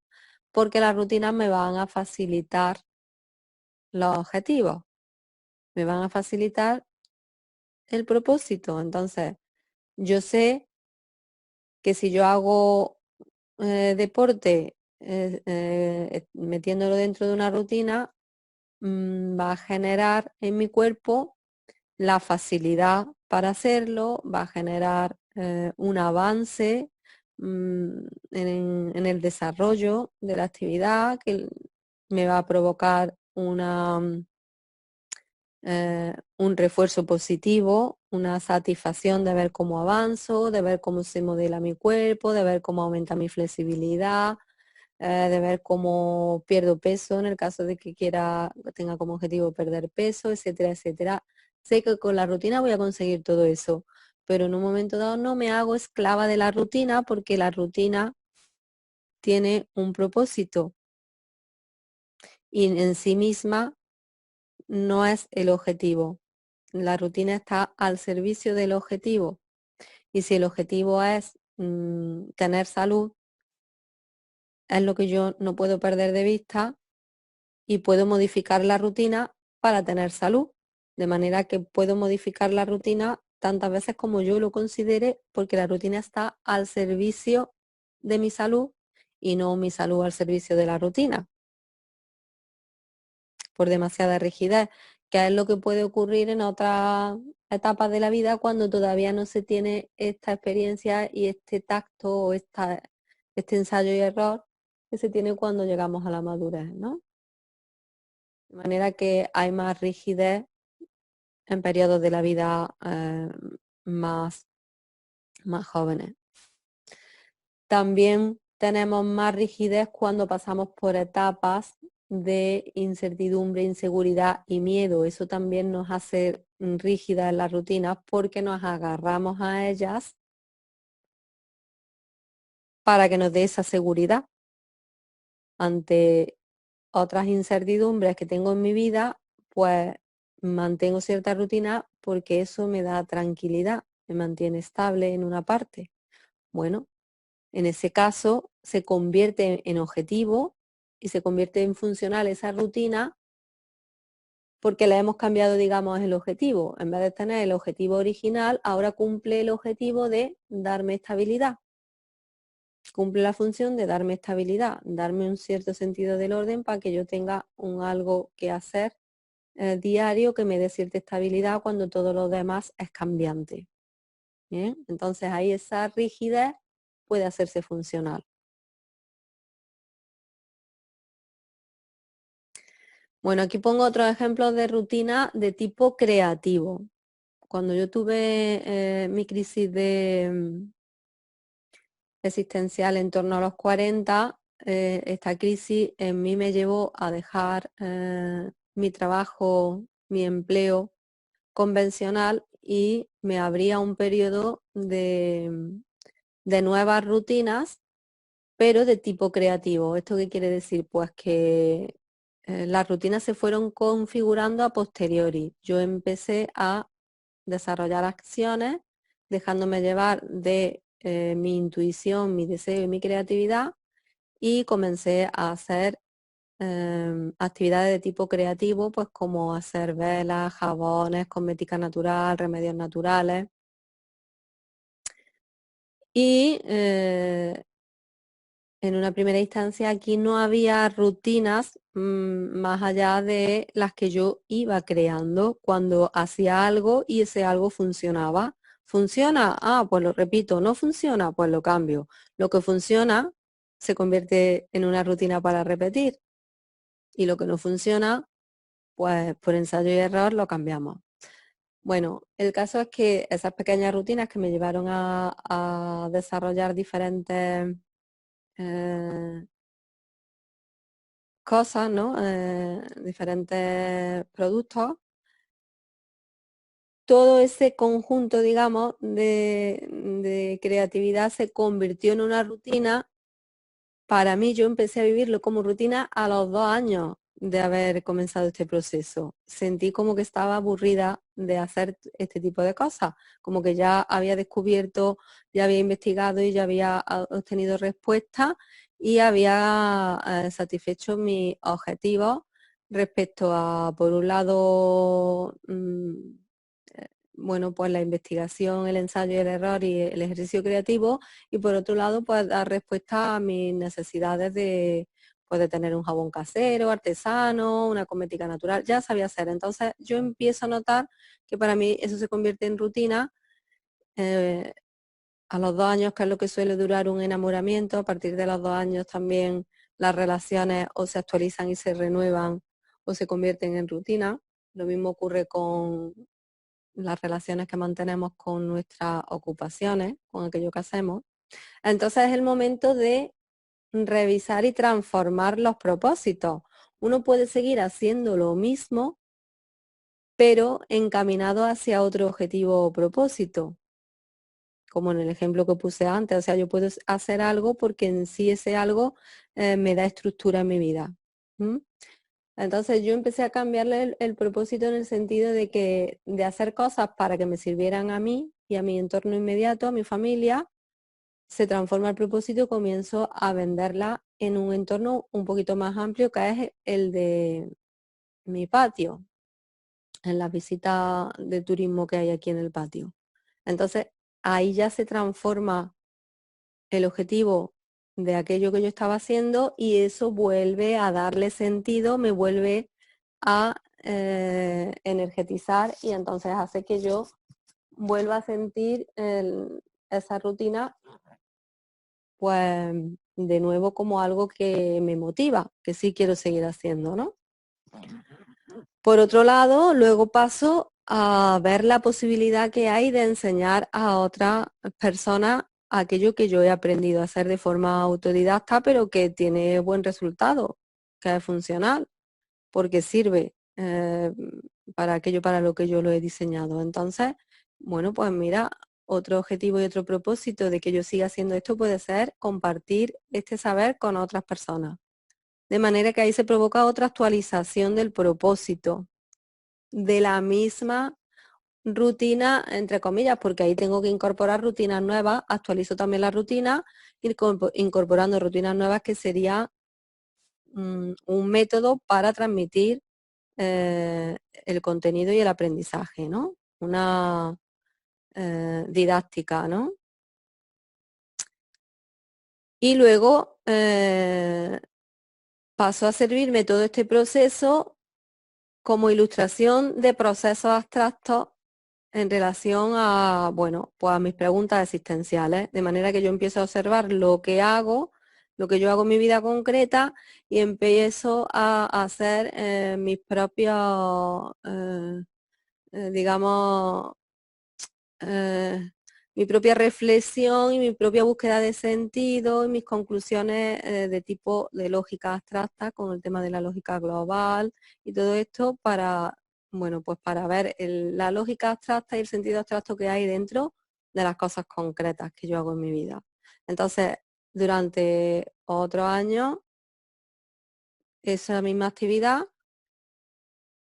porque las rutinas me van a facilitar los objetivos, me van a facilitar el propósito. Entonces, yo sé que si yo hago deporte metiéndolo dentro de una rutina, va a generar en mi cuerpo la facilidad para hacerlo, va a generar un avance en el desarrollo de la actividad que me va a provocar un refuerzo positivo, una satisfacción de ver cómo avanzo, de ver cómo se modela mi cuerpo, de ver cómo aumenta mi flexibilidad, de ver cómo pierdo peso en el caso de que tenga como objetivo perder peso, etcétera, etcétera. Sé que con la rutina voy a conseguir todo eso, pero en un momento dado no me hago esclava de la rutina porque la rutina tiene un propósito y en sí misma no es el objetivo. La rutina está al servicio del objetivo. Y si el objetivo es tener salud, es lo que yo no puedo perder de vista y puedo modificar la rutina para tener salud. De manera que puedo modificar la rutina tantas veces como yo lo considere porque la rutina está al servicio de mi salud y no mi salud al servicio de la rutina por demasiada rigidez, que es lo que puede ocurrir en otras etapas de la vida cuando todavía no se tiene esta experiencia y este tacto o este ensayo y error que se tiene cuando llegamos a la madurez, ¿no? De manera que hay más rigidez en periodos de la vida más, más jóvenes. También tenemos más rigidez cuando pasamos por etapas de incertidumbre, inseguridad y miedo. Eso también nos hace rígidas en las rutinas porque nos agarramos a ellas para que nos dé esa seguridad ante otras incertidumbres que tengo en mi vida, pues mantengo cierta rutina porque eso me da tranquilidad, me mantiene estable en una parte. Bueno, en ese caso se convierte en objetivo y se convierte en funcional esa rutina porque le hemos cambiado, digamos, el objetivo. En vez de tener el objetivo original, ahora cumple el objetivo de darme estabilidad. Cumple la función de darme estabilidad, darme un cierto sentido del orden para que yo tenga algo que hacer diario que me dé cierta estabilidad cuando todo lo demás es cambiante. ¿Bien? Entonces ahí esa rigidez puede hacerse funcional. Bueno, aquí pongo otros ejemplos de rutina de tipo creativo. Cuando yo tuve mi crisis existencial en torno a los 40, esta crisis en mí me llevó a dejar mi trabajo, mi empleo convencional y me abría un periodo de nuevas rutinas, pero de tipo creativo. ¿Esto qué quiere decir? Pues que las rutinas se fueron configurando a posteriori. Yo empecé a desarrollar acciones dejándome llevar de mi intuición, mi deseo y mi creatividad y comencé a hacer actividades de tipo creativo, pues como hacer velas, jabones, cosmética natural, remedios naturales. Y en una primera instancia aquí no había rutinas más allá de las que yo iba creando cuando hacía algo y ese algo funcionaba. ¿Funciona? Ah, pues lo repito. ¿No funciona? Pues lo cambio. Lo que funciona se convierte en una rutina para repetir y lo que no funciona, pues por ensayo y error lo cambiamos. Bueno, el caso es que esas pequeñas rutinas que me llevaron a desarrollar diferentes cosas, ¿no? Diferentes productos. Todo ese conjunto, digamos, de creatividad se convirtió en una rutina. Para mí, yo empecé a vivirlo como rutina a los 2 años de haber comenzado este proceso. Sentí como que estaba aburrida de hacer este tipo de cosas, como que ya había descubierto, ya había investigado y ya había obtenido respuestas y había satisfecho mis objetivos respecto a, por un lado, bueno, pues la investigación, el ensayo y el error y el ejercicio creativo, y por otro lado, pues dar respuesta a mis necesidades de, pues, de tener un jabón casero, artesano, una cosmética natural, ya sabía hacer. Entonces yo empiezo a notar que para mí eso se convierte en rutina. eh, a los 2 años, que es lo que suele durar un enamoramiento, a partir de los 2 años también las relaciones o se actualizan y se renuevan o se convierten en rutina. Lo mismo ocurre con las relaciones que mantenemos con nuestras ocupaciones, con aquello que hacemos. Entonces es el momento de revisar y transformar los propósitos. Uno puede seguir haciendo lo mismo, pero encaminado hacia otro objetivo o propósito, como en el ejemplo que puse antes. O sea, yo puedo hacer algo porque en sí ese algo me da estructura en mi vida. ¿Mm? Entonces yo empecé a cambiarle el propósito en el sentido de que de hacer cosas para que me sirvieran a mí y a mi entorno inmediato, a mi familia, se transforma el propósito y comienzo a venderla en un entorno un poquito más amplio, que es el de mi patio, en las visitas de turismo que hay aquí en el patio. Entonces ahí ya se transforma el objetivo de aquello que yo estaba haciendo y eso vuelve a darle sentido, me vuelve a energetizar, y entonces hace que yo vuelva a sentir esa rutina, pues de nuevo, como algo que me motiva, que sí quiero seguir haciendo, ¿no? Por otro lado, luego paso a ver la posibilidad que hay de enseñar a otras personas aquello que yo he aprendido a hacer de forma autodidacta, pero que tiene buen resultado, que es funcional, porque sirve para aquello para lo que yo lo he diseñado. Entonces, bueno, pues mira, otro objetivo y otro propósito de que yo siga haciendo esto puede ser compartir este saber con otras personas. De manera que ahí se provoca otra actualización del propósito, de la misma rutina, entre comillas, porque ahí tengo que incorporar rutinas nuevas, actualizo también la rutina, incorporando rutinas nuevas, que sería un método para transmitir el contenido y el aprendizaje, ¿no? Una didáctica, ¿no? Y luego paso a servirme todo este proceso como ilustración de procesos abstractos en relación a, bueno, pues a mis preguntas existenciales, de manera que yo empiezo a observar lo que hago, lo que yo hago en mi vida concreta, y empiezo a hacer mis propios, digamos, eh, mi propia reflexión y mi propia búsqueda de sentido y mis conclusiones de tipo de lógica abstracta, con el tema de la lógica global y todo esto, para, bueno, pues para ver la lógica abstracta y el sentido abstracto que hay dentro de las cosas concretas que yo hago en mi vida. Entonces, durante otros años, esa misma actividad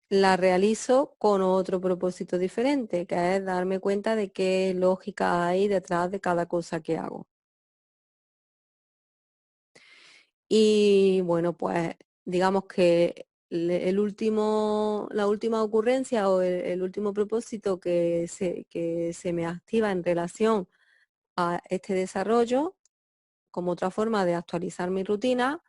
la realizo con otro propósito diferente, que es darme cuenta de qué lógica hay detrás de cada cosa que hago. Y bueno, pues digamos que la última ocurrencia o el último propósito que se me activa en relación a este desarrollo, como otra forma de actualizar mi rutina,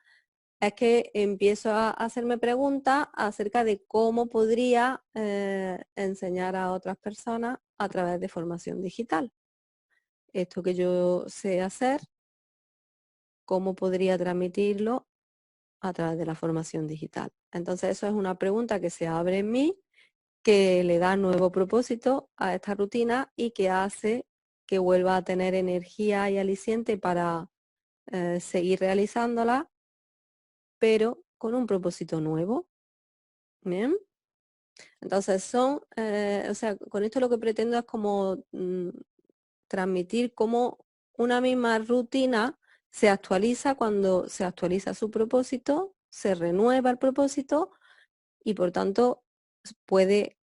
es que empiezo a hacerme preguntas acerca de cómo podría enseñar a otras personas a través de formación digital. Esto que yo sé hacer, cómo podría transmitirlo a través de la formación digital. Entonces eso es una pregunta que se abre en mí, que le da nuevo propósito a esta rutina y que hace que vuelva a tener energía y aliciente para seguir realizándola, pero con un propósito nuevo. ¿Bien? Entonces o sea, con esto lo que pretendo es como transmitir cómo una misma rutina se actualiza cuando se actualiza su propósito, se renueva el propósito, y por tanto puede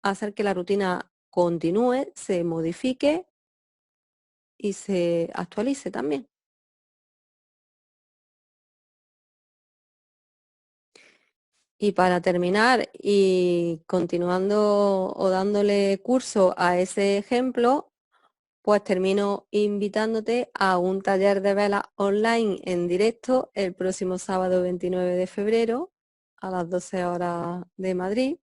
hacer que la rutina continúe, se modifique y se actualice también. Y para terminar y continuando o dándole curso a ese ejemplo, pues termino invitándote a un taller de velas online en directo el próximo sábado 29 de febrero a las 12 horas de Madrid,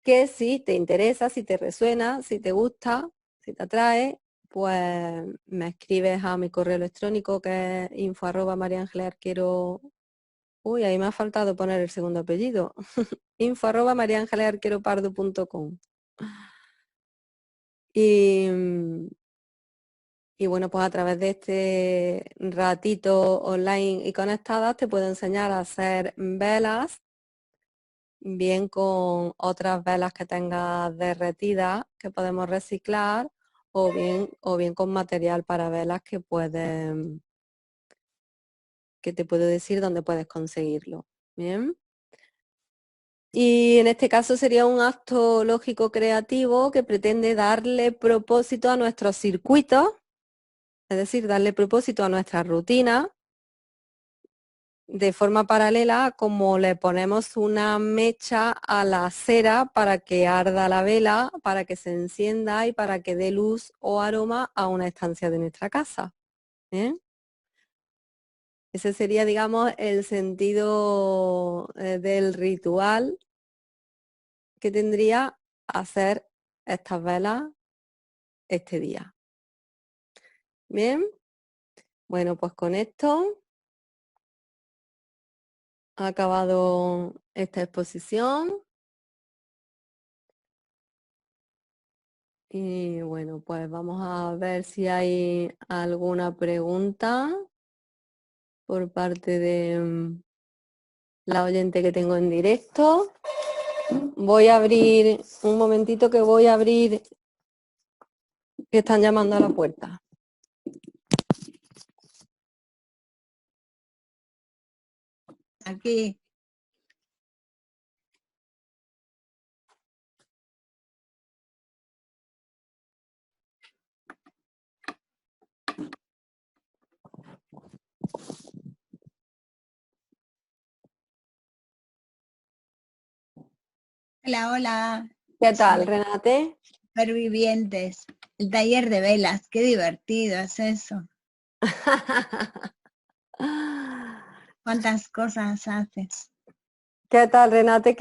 que si te interesa, si te resuena, si te gusta, si te atrae, pues me escribes a mi correo electrónico que es info@mariangelearquero. Uy, ahí me ha faltado poner el segundo apellido. info@mariangelearqueropardo.com. Y, y bueno, pues a través de este ratito online y conectadas te puedo enseñar a hacer velas, bien con otras velas que tengas derretidas que podemos reciclar, o bien con material para velas que te puedo decir dónde puedes conseguirlo. Bien. Y en este caso sería un acto lógico creativo que pretende darle propósito a nuestros circuitos, es decir, darle propósito a nuestra rutina, de forma paralela a como le ponemos una mecha a la cera para que arda la vela, para que se encienda y para que dé luz o aroma a una estancia de nuestra casa. Ese sería, digamos, el sentido del ritual que tendría hacer estas velas este día. Bien, bueno, pues con esto ha acabado esta exposición. Y bueno, pues vamos a ver si hay alguna pregunta por parte de la oyente que tengo en directo. Voy a abrir, un momentito que voy a abrir, que están llamando a la puerta. Aquí. Hola, hola. ¿Qué tal, Renate? Supervivientes. El taller de velas, qué divertido es eso. ¿Cuántas cosas haces? ¿Qué tal, Renate?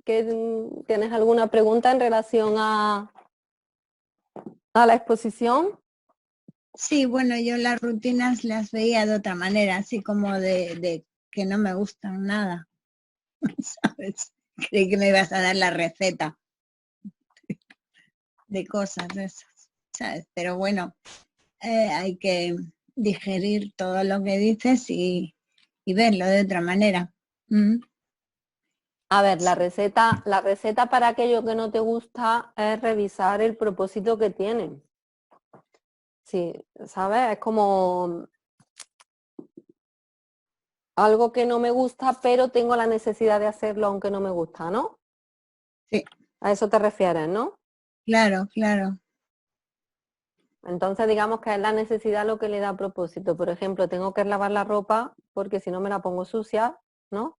¿Tienes alguna pregunta en relación a la exposición? Sí, bueno, yo las rutinas las veía de otra manera, así como de que no me gustan nada, ¿sabes? Creí que me ibas a dar la receta de cosas de esas, ¿sabes? Pero bueno, hay que digerir todo lo que dices y verlo de otra manera. ¿Mm? A ver, la receta para aquello que no te gusta es revisar el propósito que tienen. Sí, ¿sabes? Es como algo que no me gusta, pero tengo la necesidad de hacerlo aunque no me gusta, ¿no? Sí, A eso te refieres, ¿no? claro, claro. Entonces digamos que es la necesidad lo que le da propósito. Por ejemplo, tengo que lavar la ropa porque si no me la pongo sucia, ¿no?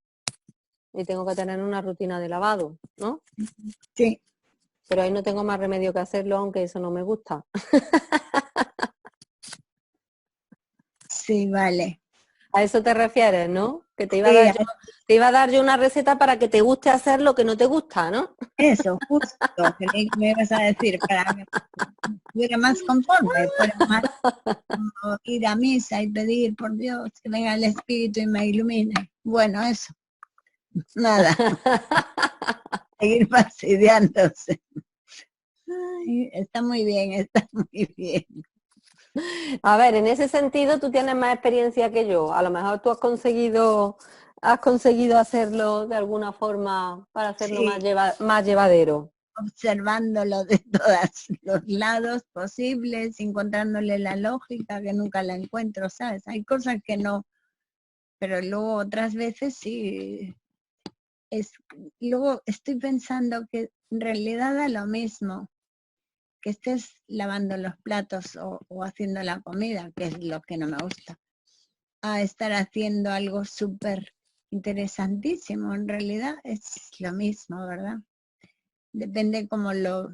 Y tengo que tener una rutina de lavado, ¿no? Sí, Pero ahí no tengo más remedio que hacerlo, aunque eso no me gusta. sí, vale. A eso te refieres, ¿no? Que Sí, te iba a dar yo una receta para que te guste hacer lo que no te gusta, ¿no? eso, justo, creí que me ibas a decir, para que estuviera más conforme, fuera más como ir a misa y pedir, por Dios, que venga el Espíritu y me ilumine. Bueno, eso, nada, seguir fastidiándose. Ay, está muy bien, está muy bien. A ver, en ese sentido tú tienes más experiencia que yo. A lo mejor tú has conseguido hacerlo de alguna forma para hacerlo Sí, más llevadero. observándolo de todos los lados posibles, encontrándole la lógica que nunca la encuentro, ¿sabes? Hay cosas que no, pero luego otras veces sí. Es, luego estoy pensando que en realidad da lo mismo que estés lavando los platos o haciendo la comida, que es lo que no me gusta, a estar haciendo algo súper interesantísimo. En realidad es lo mismo, ¿verdad? Depende cómo lo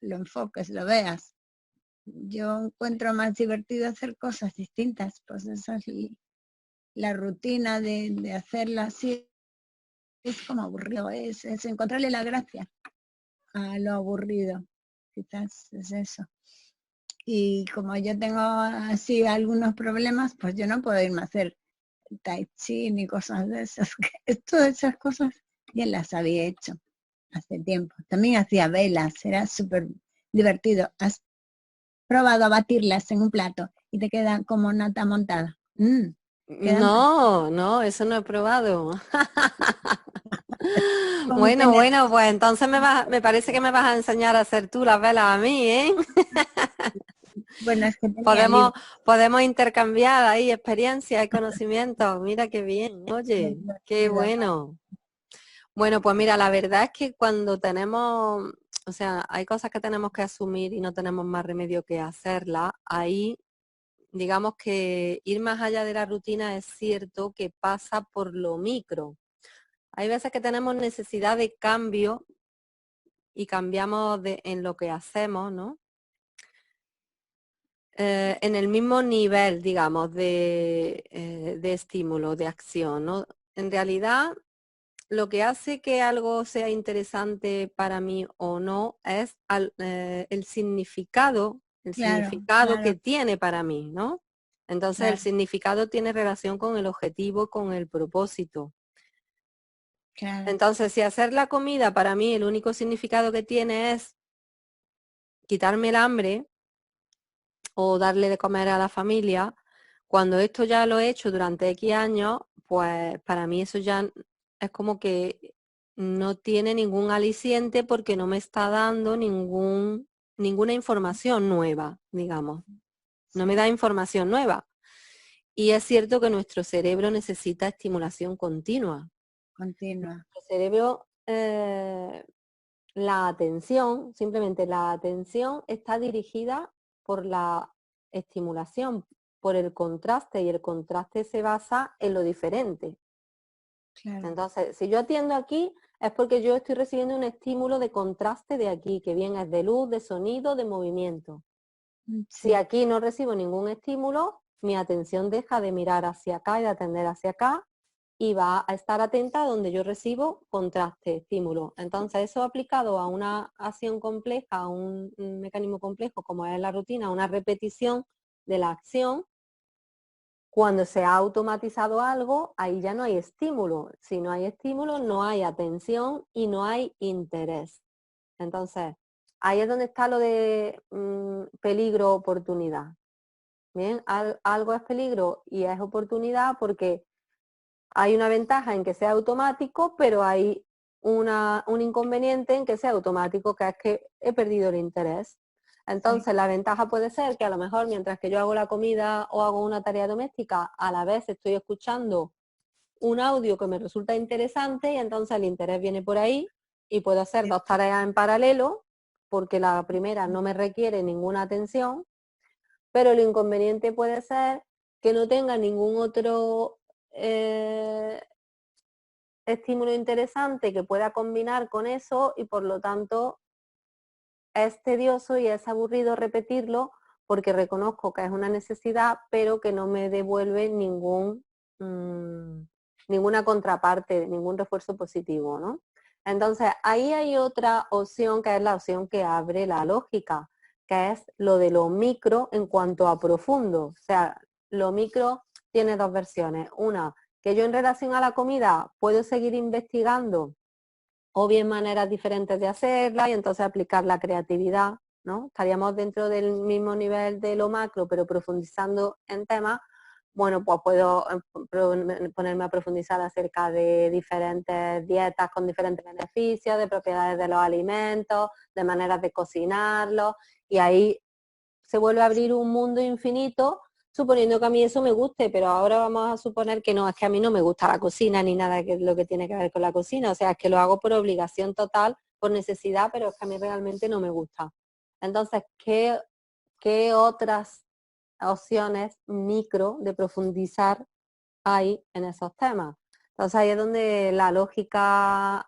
enfoques, lo veas. Yo encuentro más divertido hacer cosas distintas, pues esa es la rutina de hacerla así, es como aburrido, es encontrarle la gracia a lo aburrido, quizás es eso. Y como yo tengo así algunos problemas, pues yo no puedo irme a hacer tai chi ni cosas de esas. Todas esas cosas ya las había hecho hace tiempo. También hacía velas, era súper divertido. ¿Has probado a batirlas en un plato y te queda como nata montada? Quedan No, no, eso no he probado. con Bueno, bueno, pues entonces me parece que me vas a enseñar a hacer tú las velas a mí, ¿eh? bueno, es que tenía Podemos, libros. podemos intercambiar ahí experiencias y conocimientos. Mira qué bien, oye, qué bueno. Bueno, pues mira, la verdad es que cuando tenemos, o sea, hay cosas que tenemos que asumir y no tenemos más remedio que hacerlas, ahí digamos que ir más allá de la rutina es cierto que pasa por lo micro. Hay veces que tenemos necesidad de cambio y cambiamos en lo que hacemos, ¿no? En el mismo nivel, digamos, de estímulo, de acción, ¿no? En realidad, lo que hace que algo sea interesante para mí o no es el Claro, significado que claro, tiene para mí, ¿no? Entonces, el claro, significado tiene relación con el objetivo, con el propósito. claro. Entonces, si hacer la comida para mí el único significado que tiene es quitarme el hambre o darle de comer a la familia, cuando esto ya lo he hecho durante X años, pues para mí eso ya es como que no tiene ningún aliciente porque no me está dando ninguna información nueva, digamos. No me Sí, da información nueva. Y es cierto que nuestro cerebro necesita estimulación continua. continua. El cerebro, la atención, simplemente la atención está dirigida por la estimulación, por el contraste, y el contraste se basa en lo diferente. Claro. Entonces, si yo atiendo aquí, es porque yo estoy recibiendo un estímulo de contraste de aquí, que bien es de luz, de sonido, de movimiento. Si Sí, aquí no recibo ningún estímulo, mi atención deja de mirar hacia acá y de atender hacia acá y va a estar atenta donde yo recibo contraste, estímulo. Entonces, eso aplicado a una acción compleja, a un mecanismo complejo como es la rutina, una repetición de la acción, cuando se ha automatizado algo, ahí ya no hay estímulo. Si no hay estímulo, no hay atención y no hay interés. Entonces, ahí es donde está lo de peligro-oportunidad. Bien, algo es peligro y es oportunidad porque hay una ventaja en que sea automático, pero hay un inconveniente en que sea automático, que es que he perdido el interés. sí, Entonces, la ventaja puede ser que a lo mejor mientras que yo hago la comida o hago una tarea doméstica, a la vez estoy escuchando un audio que me resulta interesante y entonces el interés viene por ahí y puedo hacer sí, dos tareas en paralelo porque la primera no me requiere ninguna atención, pero el inconveniente puede ser que no tenga ningún otro eh, estímulo interesante que pueda combinar con eso y por lo tanto es tedioso y es aburrido repetirlo porque reconozco que es una necesidad, pero que no me devuelve ninguna contraparte, ningún refuerzo positivo, ¿no? Entonces, ahí hay otra opción que es la opción que abre la lógica, que es lo de lo micro en cuanto a profundo. O sea, lo micro tiene dos versiones. Una, que yo en relación a la comida puedo seguir investigando o bien maneras diferentes de hacerla y entonces aplicar la creatividad, ¿no? Estaríamos dentro del mismo nivel de lo macro, pero profundizando en temas. Bueno, pues puedo ponerme a profundizar acerca de diferentes dietas con diferentes beneficios, de propiedades de los alimentos, de maneras de cocinarlos, y ahí se vuelve a abrir un mundo infinito, suponiendo que a mí eso me guste, pero ahora vamos a suponer que no, es que a mí no me gusta la cocina ni nada que es lo que tiene que ver con la cocina, o sea, es que lo hago por obligación total, por necesidad, pero es que a mí realmente no me gusta. Entonces, ¿qué otras opciones micro de profundizar hay en esos temas? Entonces ahí es donde la lógica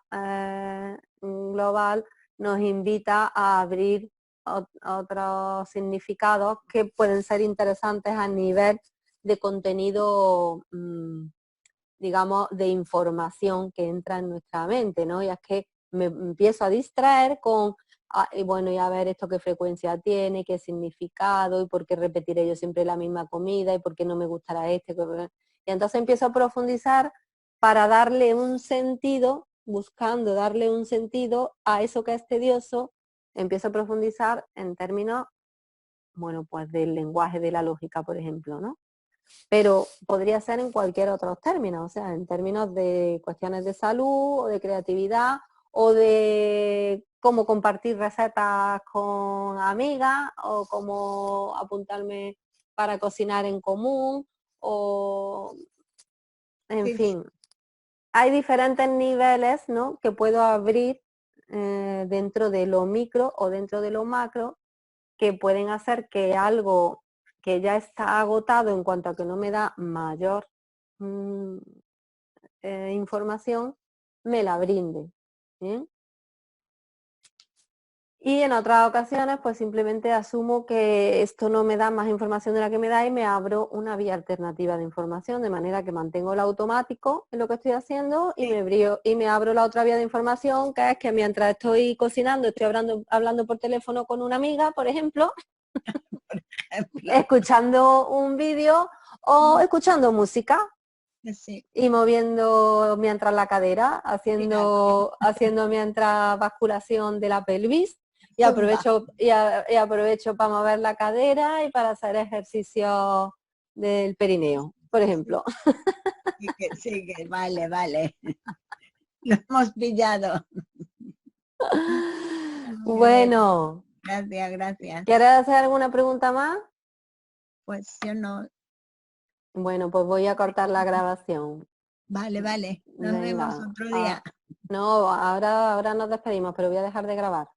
global nos invita a abrir otros significados que pueden ser interesantes a nivel de contenido, digamos, de información que entra en nuestra mente, ¿no? Y es que me empiezo a distraer con, y bueno, y a ver esto qué frecuencia tiene, qué significado, y por qué repetiré yo siempre la misma comida, y por qué no me gustará este. Y entonces empiezo a profundizar para darle un sentido, buscando darle un sentido a eso que es tedioso, empiezo a profundizar en términos, bueno, pues del lenguaje de la lógica, por ejemplo, ¿no? Pero podría ser en cualquier otro término, o sea, en términos de cuestiones de salud o de creatividad o de cómo compartir recetas con amigas o cómo apuntarme para cocinar en común o, en Sí, sí. fin, hay diferentes niveles, ¿no?, que puedo abrir dentro de lo micro o dentro de lo macro, que pueden hacer que algo que ya está agotado en cuanto a que no me da mayor información, me la brinde. ¿Bien? Y en otras ocasiones, pues simplemente asumo que esto no me da más información de la que me da y me abro una vía alternativa de información, de manera que mantengo el automático en lo que estoy haciendo y me abro la otra vía de información, que es que mientras estoy cocinando, estoy hablando por teléfono con una amiga, por ejemplo, escuchando un vídeo o escuchando música Sí, y moviendo mientras la cadera, claro. haciendo mientras basculación de la pelvis y Zumba. aprovecho para mover la cadera y para hacer ejercicio del perineo, por Sí, ejemplo. sí, que vale, vale. Lo hemos pillado. Muy bien. Bueno, Gracias, gracias. ¿quieres hacer alguna pregunta más? Pues yo no. Bueno, pues voy a cortar la grabación. Vale, vale. Nos vemos Venga. otro día. No, ahora nos despedimos, pero voy a dejar de grabar.